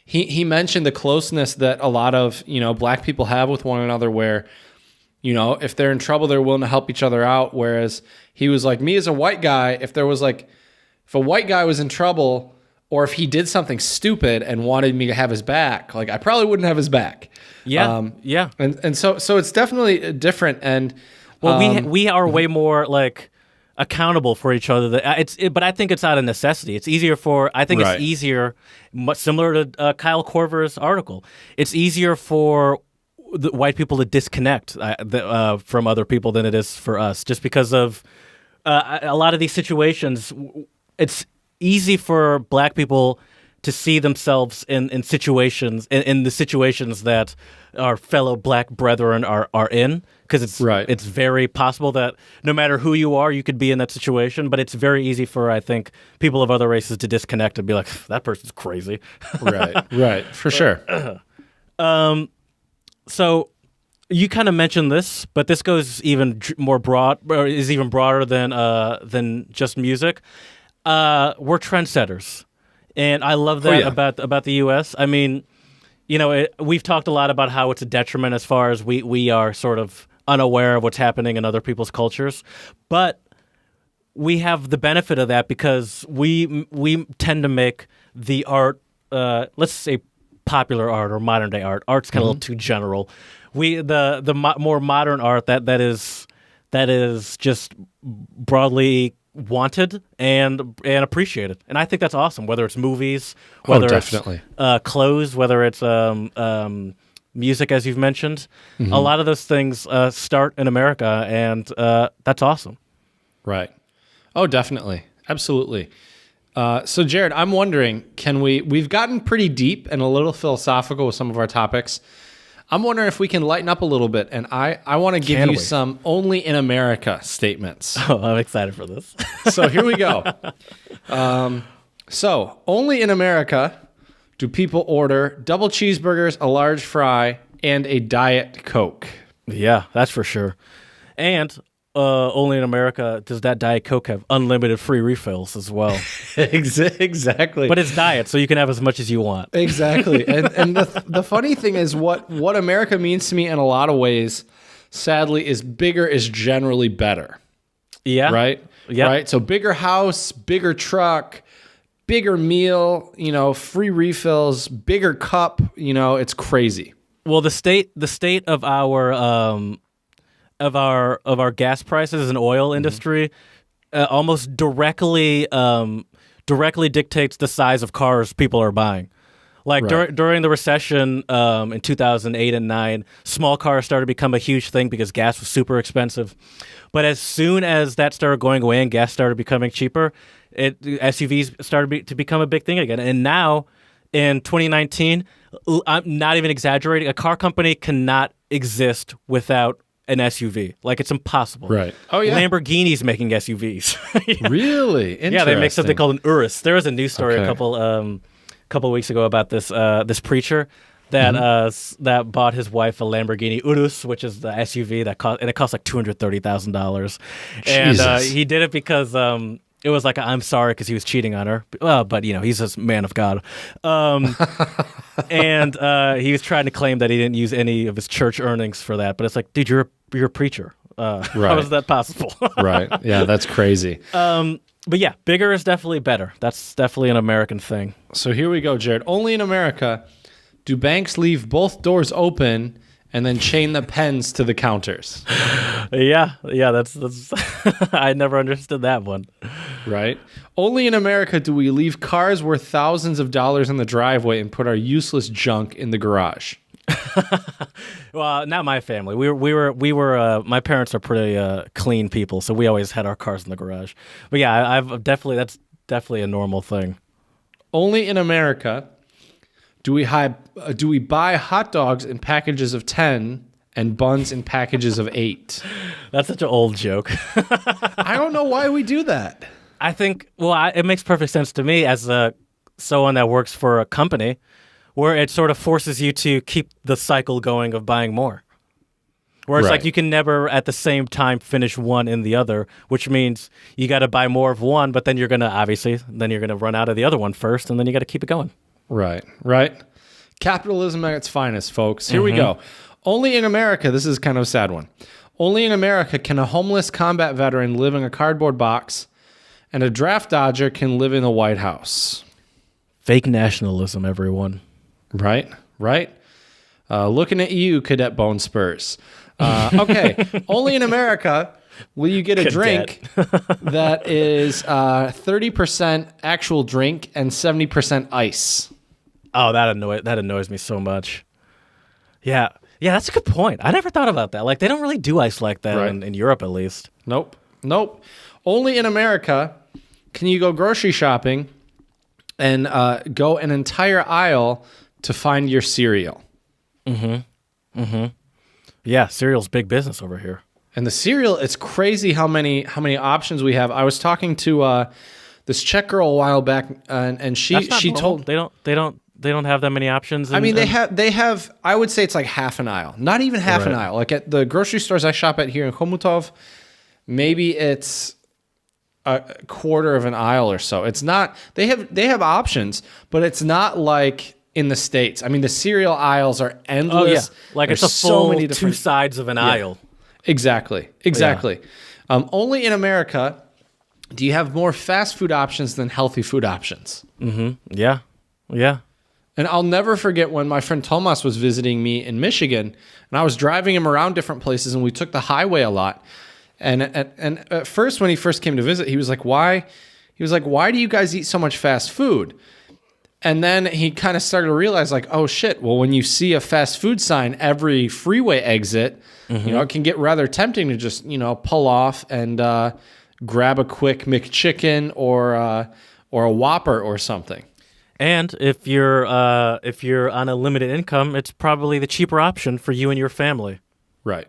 he mentioned the closeness that a lot of black people have with one another, where if they're in trouble, they're willing to help each other out. Whereas he was like, me as a white guy, if a white guy was in trouble, or if he did something stupid and wanted me to have his back, like I probably wouldn't have his back. Yeah, yeah. And so it's definitely different. And we are way more like accountable for each other. But I think it's out of necessity. It's easier it's easier, much similar to Kyle Korver's article. It's easier for the white people to disconnect from other people than it is for us, just because of a lot of these situations. It's easy for black people to see themselves in situations in the situations that our fellow black brethren are in, because it's very possible that no matter who you are, you could be in that situation. But it's very easy for, I think, people of other races to disconnect and be like, that person's crazy. right, for sure. So you kind of mentioned this, but this goes even more broad, or is even broader than just music. We're trendsetters, and I love that about the U.S. I mean, we've talked a lot about how it's a detriment as far as we are sort of unaware of what's happening in other people's cultures, but we have the benefit of that because we tend to make the art, let's say, popular art or modern day art. Art's kind of a little too general. More modern art that is just broadly wanted and appreciated, and I think that's awesome. Whether it's movies, whether it's clothes, whether it's music, as you've mentioned, a lot of those things start in America, and that's awesome. Right. Oh, definitely, absolutely. So, Jared, I'm wondering, we've gotten pretty deep and a little philosophical with some of our topics. I'm wondering if we can lighten up a little bit, and I want to give you some only in America statements. Oh, I'm excited for this. So here we go. So, only in America do people order double cheeseburgers, a large fry, and a Diet Coke. Yeah, that's for sure. And only in America does that Diet Coke have unlimited free refills as well. Exactly. But it's diet, so you can have as much as you want. Exactly. And the funny thing is what America means to me in a lot of ways, sadly, is bigger is generally better. Yeah. Right? Yeah. Right? So bigger house, bigger truck, bigger meal, free refills, bigger cup, it's crazy. Well, the state of our gas prices and oil industry almost directly dictates the size of cars people are buying. Like Right. during the recession in 2008 and 9, small cars started to become a huge thing because gas was super expensive. But as soon as that started going away and gas started becoming cheaper, SUVs started to become a big thing again. And now in 2019, I'm not even exaggerating, a car company cannot exist without an SUV. Like, it's impossible. Right. Oh, yeah. Lamborghini's making SUVs. Yeah. Really? Interesting. Yeah, they make something called an Urus. There was a news story Okay. a couple weeks ago about this preacher that that bought his wife a Lamborghini Urus, which is the SUV that cost like $230,000, and Jesus. he did it because it was like I'm sorry because he was cheating on her. Well, but he's a man of God, and he was trying to claim that he didn't use any of his church earnings for that. But it's like, dude, you're a preacher. How is that possible? Right. Yeah, that's crazy. But yeah, bigger is definitely better. That's definitely an American thing. So here we go, Jared. Only in America do banks leave both doors open and then chain the pens to the counters. Yeah, that's I never understood that one. Right? Only in America do we leave cars worth thousands of dollars in the driveway and put our useless junk in the garage. Well, not my family. We were. My parents are pretty clean people, so we always had our cars in the garage. But yeah, that's definitely a normal thing. Only in America do we buy hot dogs in packages of 10 and buns in packages of 8. That's such an old joke. I don't know why we do that. I think. Well, it makes perfect sense to me as someone that works for a company, where it sort of forces you to keep the cycle going of buying more. Where it's Right. like you can never at the same time finish one in the other, which means you got to buy more of one, but then you're going to run out of the other one first, and then you got to keep it going. Right. Capitalism at its finest, folks. Here we go. Only in America, this is kind of a sad one. Only in America can a homeless combat veteran live in a cardboard box, and a draft dodger can live in the White House. Fake nationalism, everyone. Right. Looking at you, Cadet Bone Spurs. Okay. Only in America will you get a drink that is 30% actual drink and 70% ice. Oh, that annoys me so much. Yeah, that's a good point. I never thought about that. Like, they don't really do ice like that Right. in Europe, at least. Nope. Only in America can you go grocery shopping and go an entire aisle to find your cereal. Yeah, cereal's big business over here. And the cereal, it's crazy how many options we have. I was talking to this Czech girl a while back, and she told they don't have that many options. I mean, they have. I would say it's like half an aisle, not even half an Right. aisle. Like at the grocery stores I shop at here in Chomutov, maybe it's a quarter of an aisle or so. It's not. They have options, but it's not like in the States. I mean, the cereal aisles are endless. Oh yeah, like There's it's a full many two different. sides of an aisle. Exactly. Only in America do you have more fast food options than healthy food options. Yeah. And I'll never forget when my friend Tomas was visiting me in Michigan, and I was driving him around different places, and we took the highway a lot. And at first, when he first came to visit, he was like, "Why?" He was like, "Why do you guys eat so much fast food?" And then he kind of started to realize, like, "Oh shit! Well, when you see a fast food sign every freeway exit, it can get rather tempting to just pull off and grab a quick McChicken or a Whopper or something." And if you're on a limited income, it's probably the cheaper option for you and your family. Right.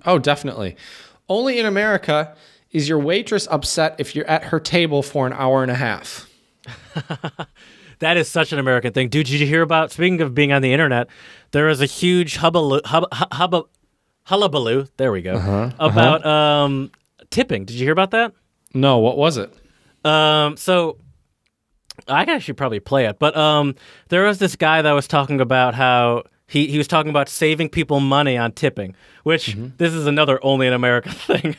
Oh, definitely. Only in America is your waitress upset if you're at her table for an hour and a half. That is such an American thing. Dude, did you hear about, speaking of being on the internet, there is a huge hullabaloo, there we go, about tipping. Did you hear about that? No, what was it? So I can actually probably play it, but there was this guy that was talking about how he was talking about saving people money on tipping, which this is another only in America thing.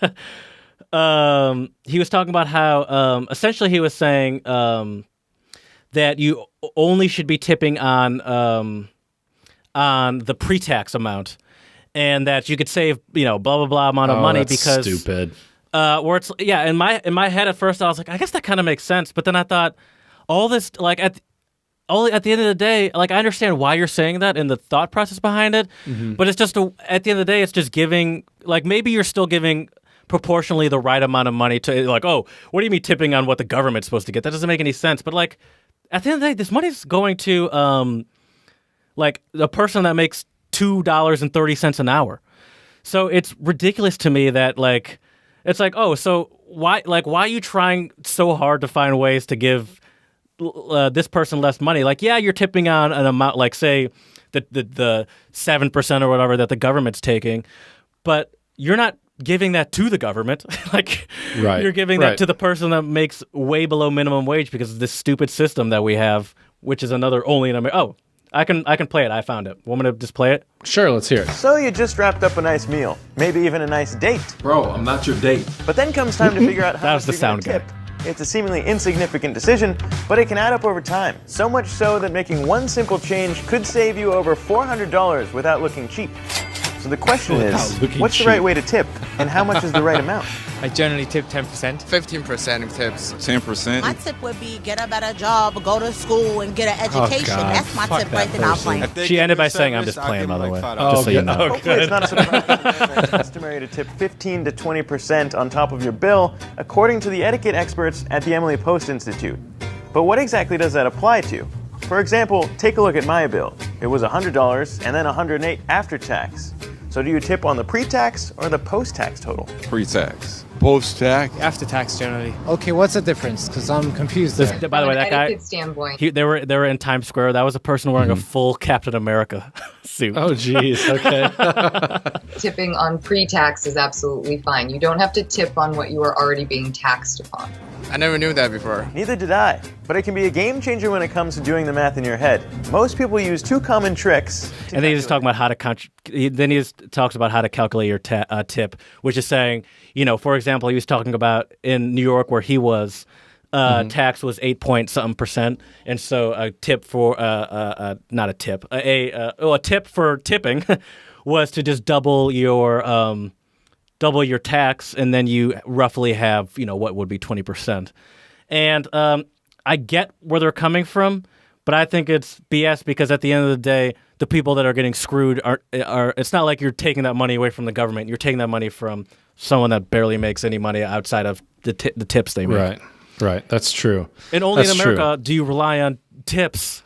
He was talking about how essentially he was saying that you only should be tipping on the pre-tax amount, and that you could save blah blah blah amount of money that's because stupid. where it's in my head at first I was like, I guess that kind of makes sense, but then I thought all only at the end of the day, like I understand why you're saying that and the thought process behind it, but it's just at the end of the day, it's just giving. Like maybe you're still giving proportionally the right amount of money to like, oh, what do you mean tipping on what the government's supposed to get? That doesn't make any sense. But like at the end of the day, this money's going to like the person that makes $2.30 an hour. So it's ridiculous to me that like it's like, oh, so why are you trying so hard to find ways to give this person less money? Like, yeah, you're tipping on an amount, like say the 7% or whatever that the government's taking, but you're not giving that to the government. Like, you're giving that to the person that makes way below minimum wage because of this stupid system that we have, which is another only in America. Oh, I can play it. I found it. Want me to just play it? Sure, let's hear it. So you just wrapped up a nice meal, maybe even a nice date. Bro, I'm not your date. But then comes time to figure out how was the much you're sound gonna tip. It's a seemingly insignificant decision, but it can add up over time. So much so that making one simple change could save you over $400 without looking cheap. So the question is, what's the right way to tip, and how much is the right amount? I generally tip 10%. 15% of tips. 10%. My tip would be get a better job, go to school, and get an education. God. That's my tip right there. I'm playing. She ended by saying, "I'm just playing," by the way, just so you know. Hopefully it's not a surprise that it's customary to tip 15 to 20% on top of your bill, according to the etiquette experts at the Emily Post Institute. But what exactly does that apply to? For example, take a look at my bill. It was $100 and then $108 after tax. So do you tip on the pre-tax or the post-tax total? Pre-tax. Post-tax. After tax, generally. Okay, what's the difference? Because I'm confused there. By the way, that guy. Standpoint. They were in Times Square. That was a person wearing a full Captain America suit. Oh, geez. Okay. Tipping on pre-tax is absolutely fine. You don't have to tip on what you are already being taxed upon. I never knew that before. Neither did I, but it can be a game changer when it comes to doing the math in your head. Most people use two common tricks. And then he's talking about how to then he just talks about how to calculate your tip, which is saying, you know, for example, he was talking about in New York where he was, tax was 8-point-something%, and so a tip for not a tip, a tip for tipping was to just double your tax, and then you roughly have, you know, what would be 20%. And I get where they're coming from, but I think it's BS because at the end of the day, the people that are getting screwed are it's not like you're taking that money away from the government. You're taking that money from someone that barely makes any money outside of the tips they make. Right. That's true. And only That's in America do you rely on tips.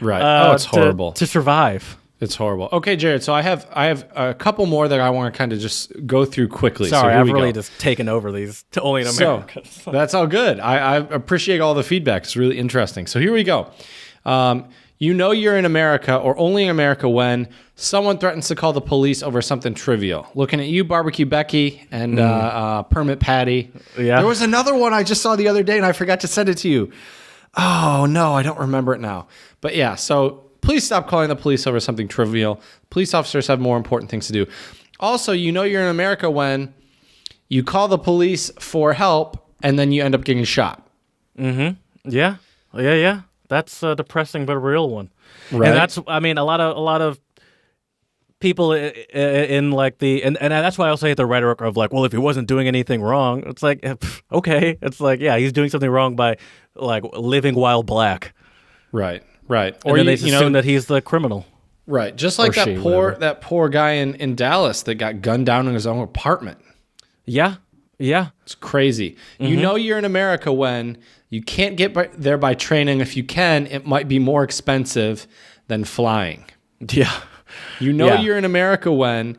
Right. It's horrible. To survive. It's horrible. Okay, Jared. So I have a couple more that I want to kind of just go through quickly. Sorry, so I've really just taken over these to only in America. So that's all good. I appreciate all the feedback. It's really interesting. So here we go. You know you're in America or only in America when someone threatens to call the police over something trivial. Looking at you, Barbecue Becky and Permit Patty. Yeah. There was another one I just saw the other day and I forgot to send it to you. Oh, no, I don't remember it now. But yeah, so please stop calling the police over something trivial. Police officers have more important things to do. Also, you know you're in America when you call the police for help and then you end up getting shot. Mm-hmm. Yeah. That's a depressing but a real one. Right. And that's, I mean, a lot of people in like and that's why I also hate the rhetoric of like, well, if he wasn't doing anything wrong, it's like, okay. It's like, yeah, he's doing something wrong by like living while black. Right. Or then they assume that he's the criminal. Right. Just like that poor guy in Dallas that got gunned down in his own apartment. Yeah. It's crazy. Mm-hmm. You know you're in America when you can't get there by train, and if you can, it might be more expensive than flying. Yeah. You know you're in America when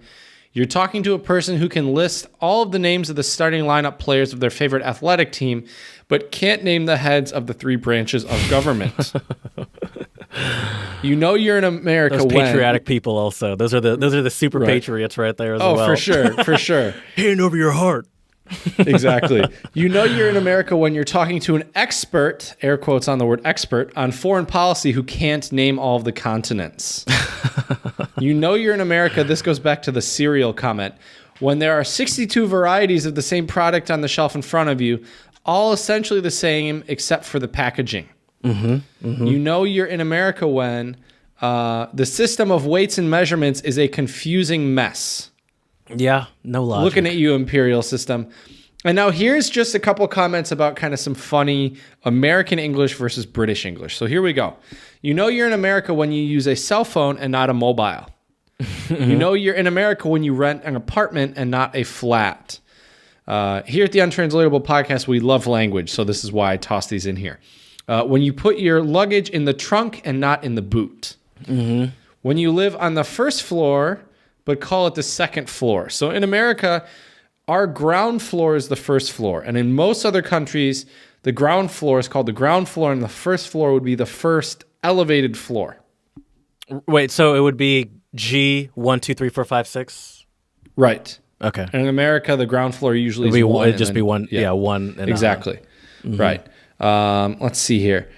you're talking to a person who can list all of the names of the starting lineup players of their favorite athletic team, but can't name the heads of the three branches of government. You know you're in America Those when patriotic people also. Those are the super patriots right there as well. Oh, for sure. Hand over your heart. Exactly. You know you're in America when you're talking to an expert, air quotes on the word expert, on foreign policy who can't name all of the continents. You know you're in America, this goes back to the cereal comment, when there are 62 varieties of the same product on the shelf in front of you, all essentially the same except for the packaging. You know you're in America when the system of weights and measurements is a confusing mess. Yeah, no logic. Looking at you, imperial system. And now here's just a couple comments about kind of some funny American English versus British English. So here we go. You know you're in America when you use a cell phone and not a mobile. You know you're in America when you rent an apartment and not a flat. Here at the Untranslatable Podcast, we love language, so this is why I toss these in here. When you put your luggage in the trunk and not in the boot. Mm-hmm. When you live on the first floor, but call it the second floor. So in America, our ground floor is the first floor. And in most other countries, the ground floor is called the ground floor, and the first floor would be the first elevated floor. Wait, so it would be G 1, 2, 3, 4, 5, 6? Right. Okay. And in America, the ground floor usually is one. It'd just be one. Yeah, one. And exactly. Mm-hmm. Right. Let's see here.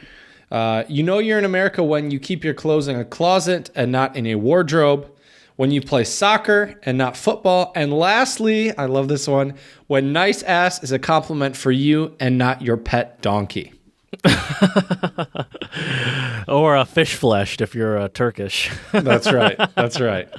You know you're in America when you keep your clothes in a closet and not in a wardrobe. When you play soccer and not football. And lastly, I love this one, when nice ass is a compliment for you and not your pet donkey. Or a fish fleshed if you're Turkish. That's right. That's right.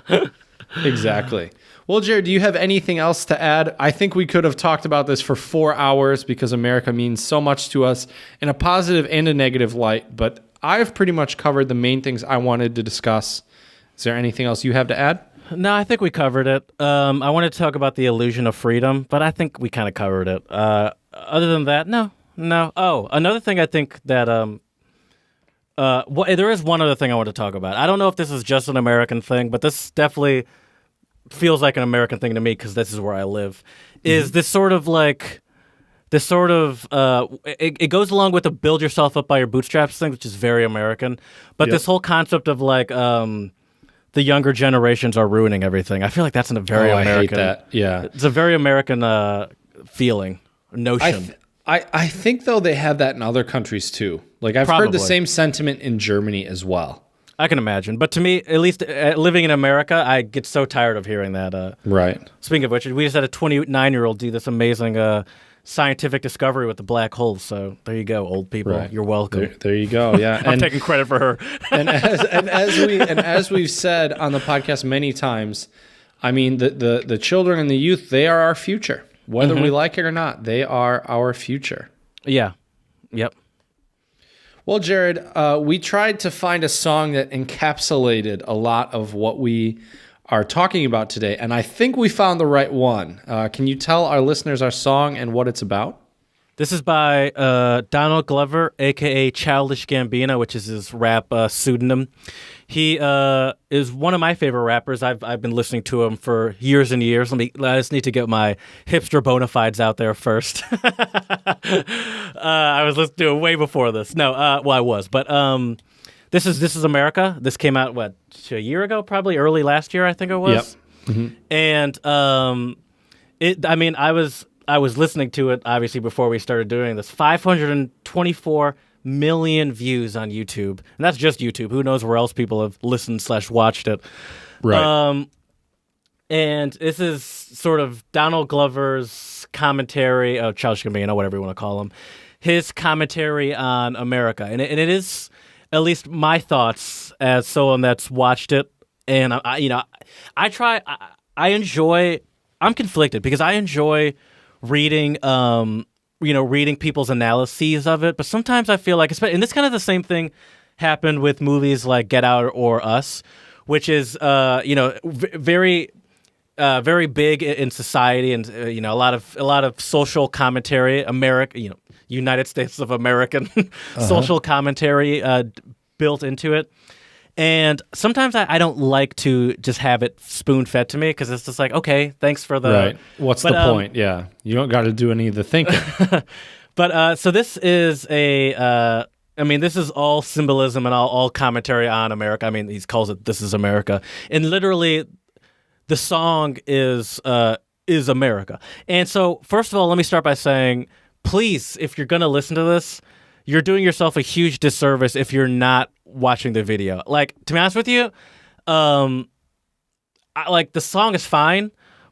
Exactly. Well, Jared, do you have anything else to add? I think we could have talked about this for 4 hours because America means so much to us in a positive and a negative light, but I've pretty much covered the main things I wanted to discuss. Is there anything else you have to add? No, I think we covered it. I wanted to talk about the illusion of freedom, but I think we kind of covered it. Other than that, no. Oh, another thing I think that there is one other thing I want to talk about. I don't know if this is just an American thing, but this definitely feels like an American thing to me because this is where I live. Is this sort of like it goes along with the build yourself up by your bootstraps thing, which is very American. But this whole concept of like the younger generations are ruining everything. I feel like that's a very American. I hate that. Yeah, it's a very American feeling, notion. I think though they have that in other countries too. Like I've heard the same sentiment in Germany as well. I can imagine, but to me, at least living in America, I get so tired of hearing that. Right. Speaking of which, we just had a 29-year-old do this amazing scientific discovery with the black hole. So there you go, old people. Right. You're welcome. There you go. Yeah, I'm taking credit for her. as we've said on the podcast many times, I mean the children and the youth, they are our future. Whether we like it or not, they are our future. Yeah. Yep. Well, Jared, we tried to find a song that encapsulated a lot of what we are talking about today, and I think we found the right one. Can you tell our listeners our song and what it's about? This is by Donald Glover, a.k.a. Childish Gambino, which is his rap pseudonym. He is one of my favorite rappers. I've been listening to him for years and years. I just need to get my hipster bona fides out there first. I was listening to him way before this. No, I was. But this is America. This came out, a year ago? Probably early last year, I think it was. Yep. Mm-hmm. And I was listening to it, obviously, before we started doing this. 524 million views on YouTube. And that's just YouTube. Who knows where else people have listened/watched it. Right. And this is sort of Donald Glover's commentary, Childish Gambino, whatever you want to call him, his commentary on America. And it is at least my thoughts as someone that's watched it. And, I'm conflicted because I enjoy reading people's analyses of it, but sometimes I feel like, and this kind of the same thing happened with movies like Get Out or Us, which is very very big in society, and a lot of social commentary, United States of American social commentary built into it. And sometimes I don't like to just have it spoon-fed to me because it's just like, okay, thanks for the... Right. What's the point? Yeah. You don't got to do any of the thinking. But so this is this is all symbolism and all commentary on America. I mean, he calls it This Is America. And literally, the song is America. And so, first of all, let me start by saying, please, if you're going to listen to this, you're doing yourself a huge disservice if you're not watching the video. Like, to be honest with you, the song is fine,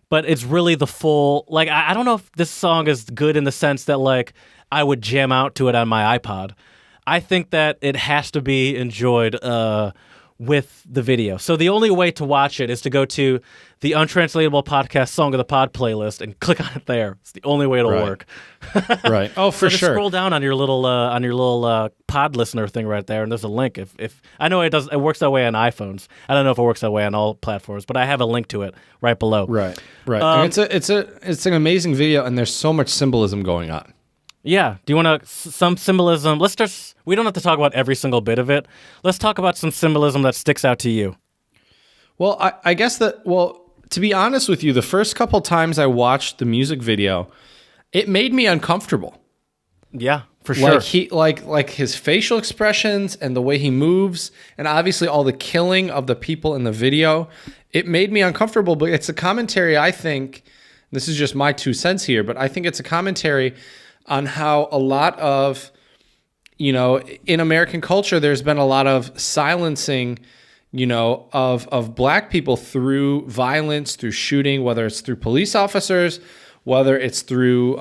but it's really the full... Like, I don't know if this song is good in the sense that, like, I would jam out to it on my iPod. I think that it has to be enjoyed with the video. So the only way to watch it is to go to the Untranslatable Podcast Song of the Pod playlist and click on it there. It's the only way it'll work. Right. Oh, for so sure. Scroll down on your little pod listener thing right there, and there's a link. If I know it works that way on iPhones. I don't know if it works that way on all platforms, but I have a link to it right below. Right. And it's an amazing video, and there's so much symbolism going on. Yeah. Do you want some symbolism? We don't have to talk about every single bit of it. Let's talk about some symbolism that sticks out to you. Well, I guess to be honest with you, the first couple times I watched the music video, it made me uncomfortable. Yeah, for sure. Like his facial expressions and the way he moves, and obviously all the killing of the people in the video, it made me uncomfortable. But it's a commentary, I think, this is just my 2 cents here, but I think it's a commentary on how a lot of, in American culture, there's been a lot of silencing, of black people through violence, through shooting, whether it's through police officers, whether it's through,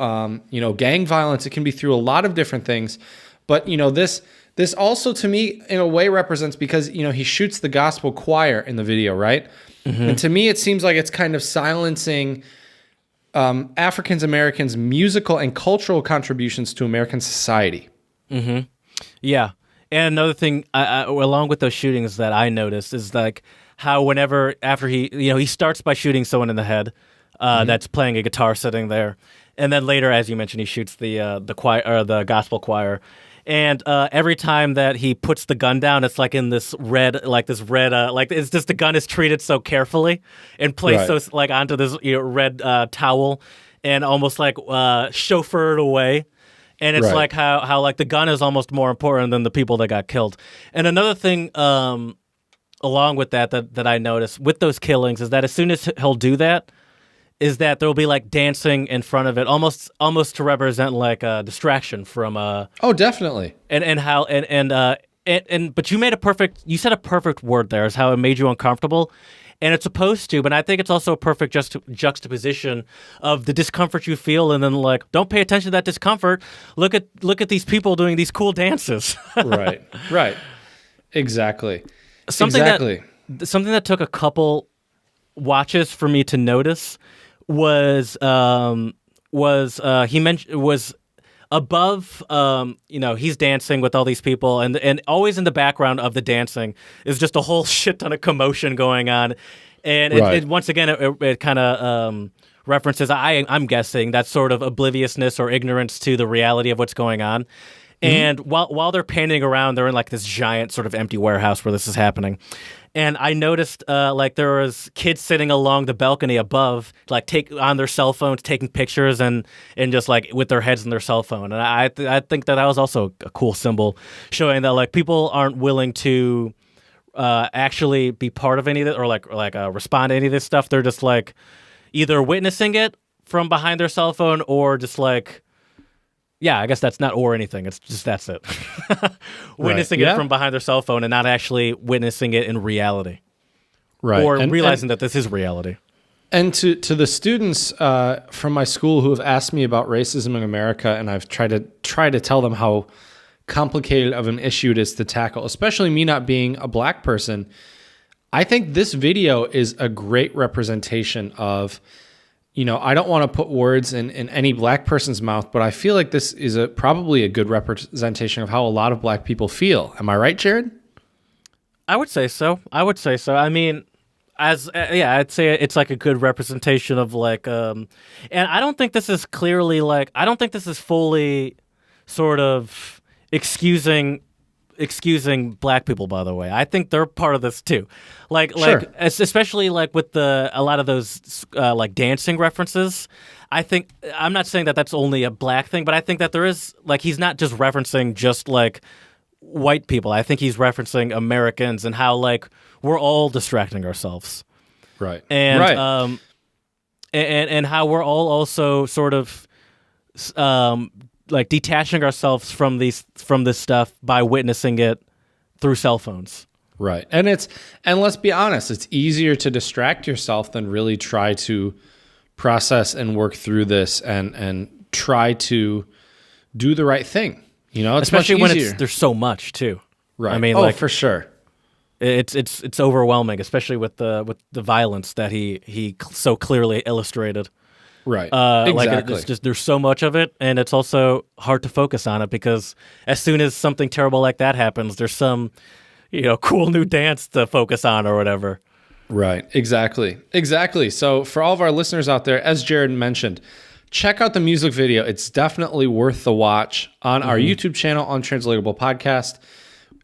gang violence. It can be through a lot of different things. But, this also to me in a way represents, because, he shoots the gospel choir in the video, right? Mm-hmm. And to me, it seems like it's kind of silencing African Americans' musical and cultural contributions to American society. Mm-hmm. Yeah. And another thing, along with those shootings that I noticed, is like how after he starts by shooting someone in the head that's playing a guitar sitting there. And then later, as you mentioned, he shoots the choir, or the gospel choir. And every time that he puts the gun down, it's like in this red, it's just the gun is treated so carefully and placed so like onto this red towel and almost like chauffeured away. And it's like how like the gun is almost more important than the people that got killed. And another thing along with that I noticed with those killings is that as soon as he'll do that, is that there'll be like dancing in front of it, almost to represent like a distraction from Oh, definitely. But you said a perfect word there, is how it made you uncomfortable. And it's supposed to, but I think it's also a perfect juxtaposition of the discomfort you feel, and then like, don't pay attention to that discomfort. Look at these people doing these cool dances. Right. Exactly. Something that took a couple watches for me to notice was above, he's dancing with all these people, and always in the background of the dancing is just a whole shit ton of commotion going on, and it once again it kind of references, I'm guessing, that sort of obliviousness or ignorance to the reality of what's going on. And while they're painting around, they're in like this giant sort of empty warehouse where this is happening. And I noticed like there was kids sitting along the balcony above, like on their cell phones, taking pictures and just like with their heads in their cell phone. And I think that was also a cool symbol, showing that like people aren't willing to actually be part of any of it, or like respond to any of this stuff. They're just like either witnessing it from behind their cell phone, or just like, yeah, I guess that's not or anything. It's just that's it. Witnessing it from behind their cell phone and not actually witnessing it in reality. Right. Or realizing that this is reality. And to the students from my school who have asked me about racism in America, and I've tried to tell them how complicated of an issue it is to tackle, especially me not being a black person, I think this video is a great representation of, I don't want to put words in any black person's mouth, but I feel like this is probably a good representation of how a lot of black people feel. Am I right, Jared? I would say so. I mean, I'd say it's like a good representation of like, and I don't think this is clearly like, I don't think this is fully sort of excusing black people, by the way. I think they're part of this too. Like especially like with a lot of those like dancing references. I'm not saying that that's only a black thing, but I think that there is, like, he's not just referencing just like white people. I think he's referencing Americans and how like we're all distracting ourselves. Right. And and how we're all also sort of like detaching ourselves from this stuff by witnessing it through cell phones. Right. And let's be honest, it's easier to distract yourself than really try to process and work through this and try to do the right thing. It's especially much when easier. there's so much too. Right. I mean, for sure. It's overwhelming, especially with the violence that he so clearly illustrated. Right. Like Exactly. it's just there's so much of it, and it's also hard to focus on it because as soon as something terrible like that happens, there's some cool new dance to focus on or whatever. Right. Exactly. So for all of our listeners out there, as Jared mentioned, check out the music video. It's definitely worth the watch on our YouTube channel, Untranslatable Podcast,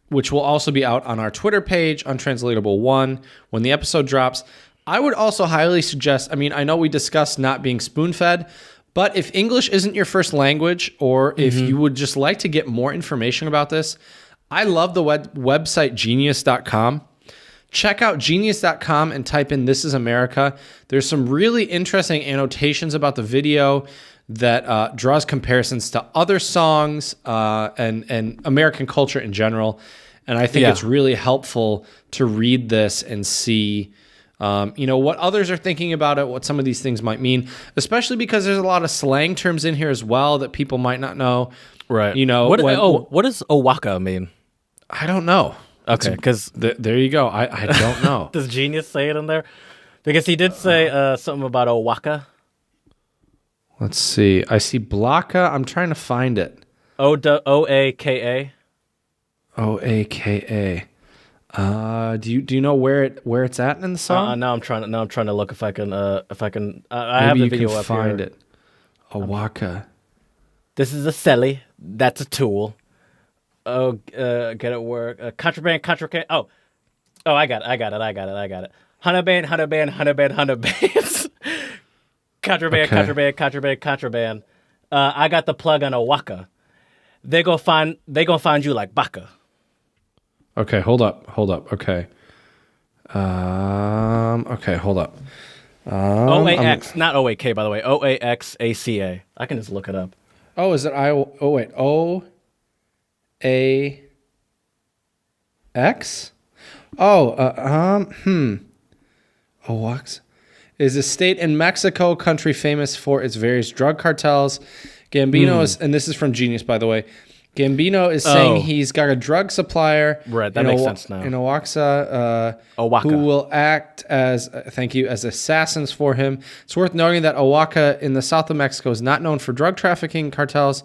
which will also be out on our Twitter page, Untranslatable 1, when the episode drops. I would also highly suggest, I know we discussed not being spoon-fed, but if English isn't your first language, or if you would just like to get more information about this, I love the website genius.com. Check out genius.com and type in "This is America." There's some really interesting annotations about the video that draws comparisons to other songs and American culture in general. And I think it's really helpful to read this and see what others are thinking about it, what some of these things might mean, especially because there's a lot of slang terms in here as well that people might not know. Right. What does Owaka mean? I don't know. Okay, because there you go. I don't know. Does Genius say it in there? Because he did say something about Owaka. Let's see. I see Blaka. I'm trying to find it. Oaka. Oaka. Do you know where it's at in the song? Now I'm trying to look if I can. I Maybe have the video can up find here. it. Owaka. This is a celly. That's a tool. Oh, get it work. Contraband. Oh, I got it. Hunaband. Contraband. I got the plug on Owaka. They gonna find you like Baka. Okay, hold up. Okay. Okay, hold up. OAX, not OAK, by the way. OAXACA. I can just look it up. Oh, is it I? Oh, wait. OAX? Oax is a state in Mexico, country famous for its various drug cartels. Gambino is, and this is from Genius, by the way. Gambino is saying he's got a drug supplier. Right, that makes sense now. In Oaxaca, Owaka. who will act as assassins for him. It's worth noting that Oaxaca in the south of Mexico is not known for drug trafficking cartels,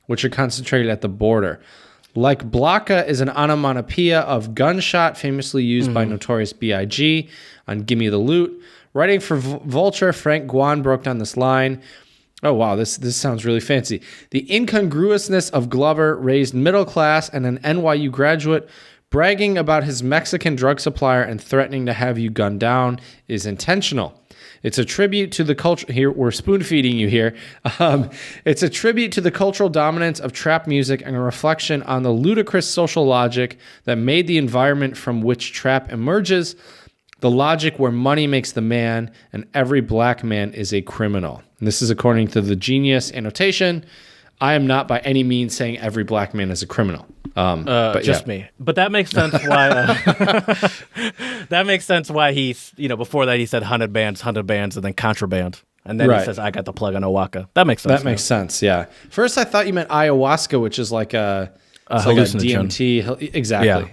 which are concentrated at the border. Like Blaka is an onomatopoeia of gunshot, famously used by Notorious B.I.G. on Gimme the Loot. Writing for Vulture, Frank Guan broke down this line. Oh, wow, this sounds really fancy. The incongruousness of Glover, raised middle class and an NYU graduate, bragging about his Mexican drug supplier and threatening to have you gunned down is intentional. It's a tribute to the culture. Here, we're spoon feeding you here. It's a tribute to the cultural dominance of trap music and a reflection on the ludicrous social logic that made the environment from which trap emerges, the logic where money makes the man and every black man is a criminal. And this is according to the Genius annotation. I am not by any means saying every black man is a criminal. But just me. But that makes sense why. That makes sense why he's before that he said 100 bands, and then contraband, and then he says I got the plug on Owaka. That makes sense. That makes sense. Yeah. First, I thought you meant ayahuasca, which is like a hallucinogen. DMT.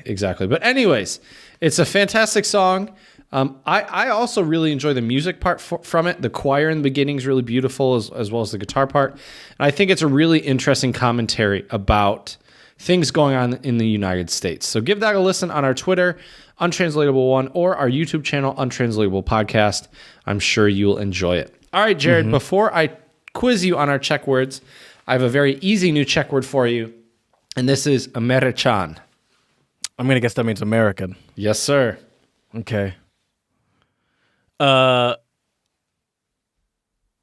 Exactly. But anyways, it's a fantastic song. I also really enjoy the music part from it. The choir in the beginning is really beautiful, as well as the guitar part. And I think it's a really interesting commentary about things going on in the United States. So give that a listen on our Twitter, Untranslatable1, or our YouTube channel, Untranslatable Podcast. I'm sure you'll enjoy it. All right, Jared, before I quiz you on our Czech words, I have a very easy new Czech word for you, and this is Američan. I'm going to guess that means American. Yes, sir. Okay.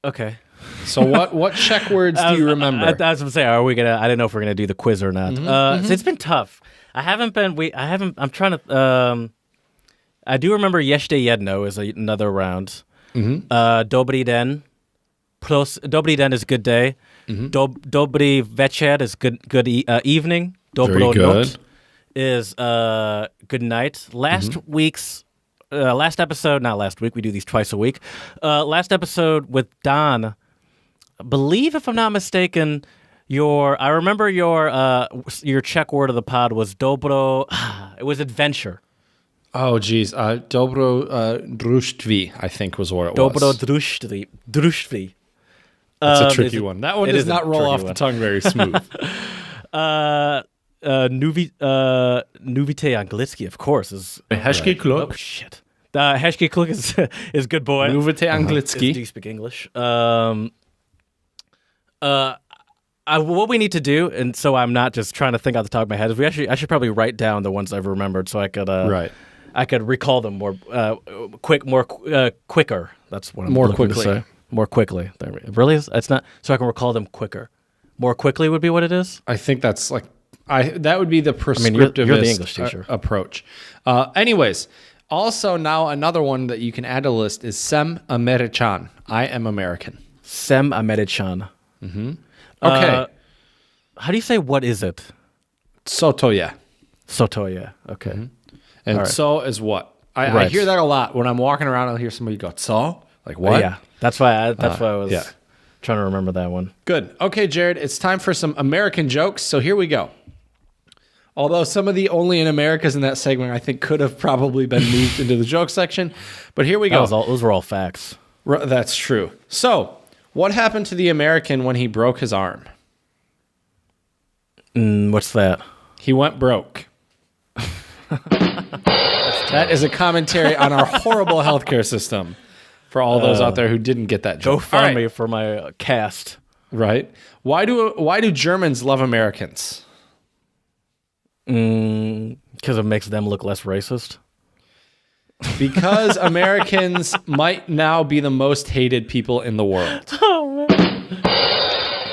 Okay. So what Czech words do you remember? I was going to say, are we gonna? I didn't know if we're gonna do the quiz or not. So it's been tough. I'm trying to. I do remember Ještě jedno is another round. Dobrý den. Plus Dobrý den is good day. Dobrý večer is good evening. Dobro noc is good night. Last episode, not last week, we do these twice a week. Last episode with Don, I believe, if I'm not mistaken, I remember your Czech word of the pod was dobro. It was adventure. Oh, geez. Dobro društvi, I think was what it was. Dobro društvi. That's a tricky one. That one does not roll off the tongue very smooth. Nuvite anglicky, of course, is... Hezký kluk. Oh, shit. Hezký kluk is good boy. Nuvite anglicky. Do you speak English? What we need to do, and so I'm not just trying to think out the top of my head, is I should probably write down the ones I've remembered so I could I could recall them more quicker. That's what I'm looking to say. More quickly. Really? It's not so I can recall them quicker. More quickly would be what it is? I think that's like that would be the prescriptivist you're the English teacher. Approach. Anyways, also now another one that you can add to the list is Sem American. I am American. Sem American. Mm-hmm. Okay. How do you say what is it? Sotoya. Sotoya. Okay. Mm-hmm. And so is what? I hear that a lot. When I'm walking around, I'll hear somebody go, so? Like what? Yeah. That's why I was trying to remember that one. Good. Okay, Jared, it's time for some American jokes. So here we go. Although some of the only in Americas in that segment I think could have probably been moved into the joke section. But here we go. Those were all facts. That's true. So, what happened to the American when he broke his arm? What's that? He went broke. That is a commentary on our horrible healthcare system for all those out there who didn't get that joke. Go find me for my cast. Right. Why do Germans love Americans? Because it makes them look less racist. Because Americans might now be the most hated people in the world. Oh, man.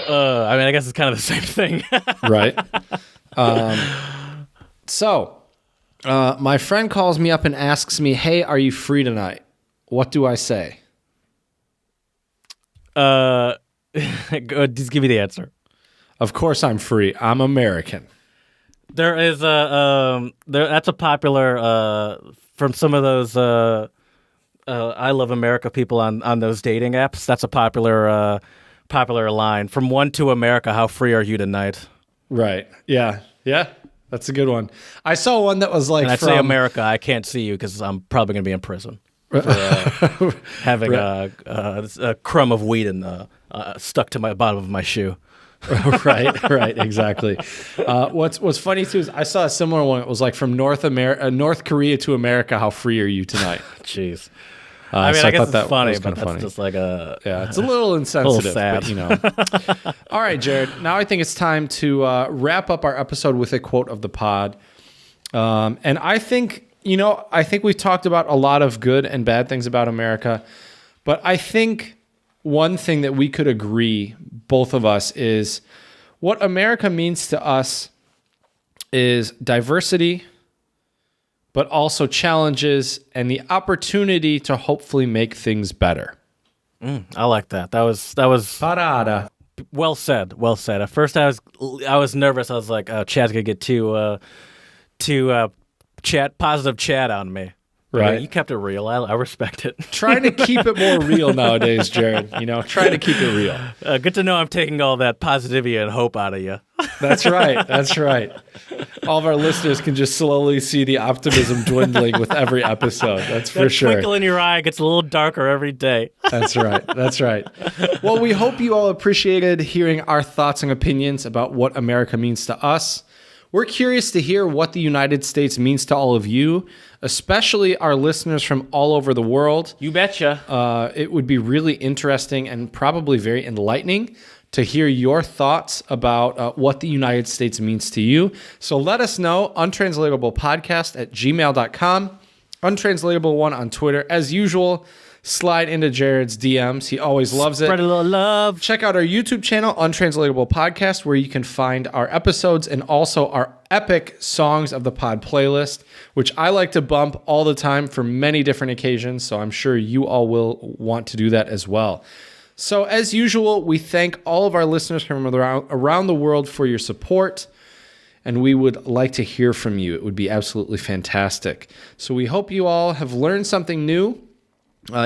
I guess it's kind of the same thing. Right. My friend calls me up and asks me, hey, are you free tonight? What do I say? Just give me the answer. Of course I'm free. I'm American. There is that's a popular from some of those I Love America people on those dating apps. That's a popular line. From one to America, how free are you tonight? Right. Yeah. Yeah. That's a good one. I saw one that was like, and I'd say America, I can't see you because I'm probably going to be in prison for having a crumb of weed stuck to my bottom of my shoe. Right, exactly. What's funny too is I saw a similar one. It was like from North Korea to America. How free are you tonight? Jeez. I guess it's funny, but that's just like it's a little insensitive, a little sad. But, All right, Jared. Now I think it's time to wrap up our episode with a quote of the pod. And I think we've talked about a lot of good and bad things about America, but I think one thing that we could agree, both of us, is what America means to us is diversity, but also challenges and the opportunity to hopefully make things better. I like that. That was Parada. Well said. Well said. At first, I was nervous. I was like, "Oh, Chad's gonna get too positive chat on me." Right. You kept it real. I respect it. Trying to keep it more real nowadays, Jared. Trying to keep it real. Good to know I'm taking all that positivity and hope out of you. That's right. That's right. All of our listeners can just slowly see the optimism dwindling with every episode. That's for sure. That twinkle in your eye gets a little darker every day. That's right. That's right. Well, we hope you all appreciated hearing our thoughts and opinions about what America means to us. We're curious to hear what the United States means to all of you, especially our listeners from all over the world. You betcha. It would be really interesting and probably very enlightening to hear your thoughts about what the United States means to you. So let us know, untranslatablepodcast@gmail.com, untranslatable1 on Twitter. As usual, slide into Jared's DMs. He always loves it. Spread a little love. Check out our YouTube channel, Untranslatable Podcast, where you can find our episodes and also our epic Songs of the Pod playlist, which I like to bump all the time for many different occasions. So I'm sure you all will want to do that as well. So as usual, we thank all of our listeners from around the world for your support, and we would like to hear from you. It would be absolutely fantastic. So we hope you all have learned something new.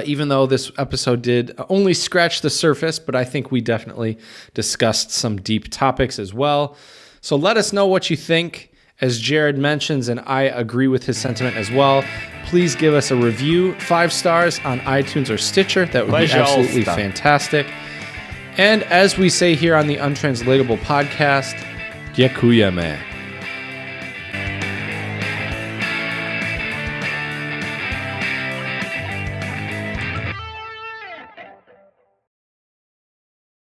Even though this episode did only scratch the surface, but I think we definitely discussed some deep topics as well. So let us know what you think As Jared mentions, and I agree with his sentiment as well, please give us a review, 5 stars on iTunes or Stitcher. That would be absolutely fantastic. And as we say here on the Untranslatable podcast, Děkujeme.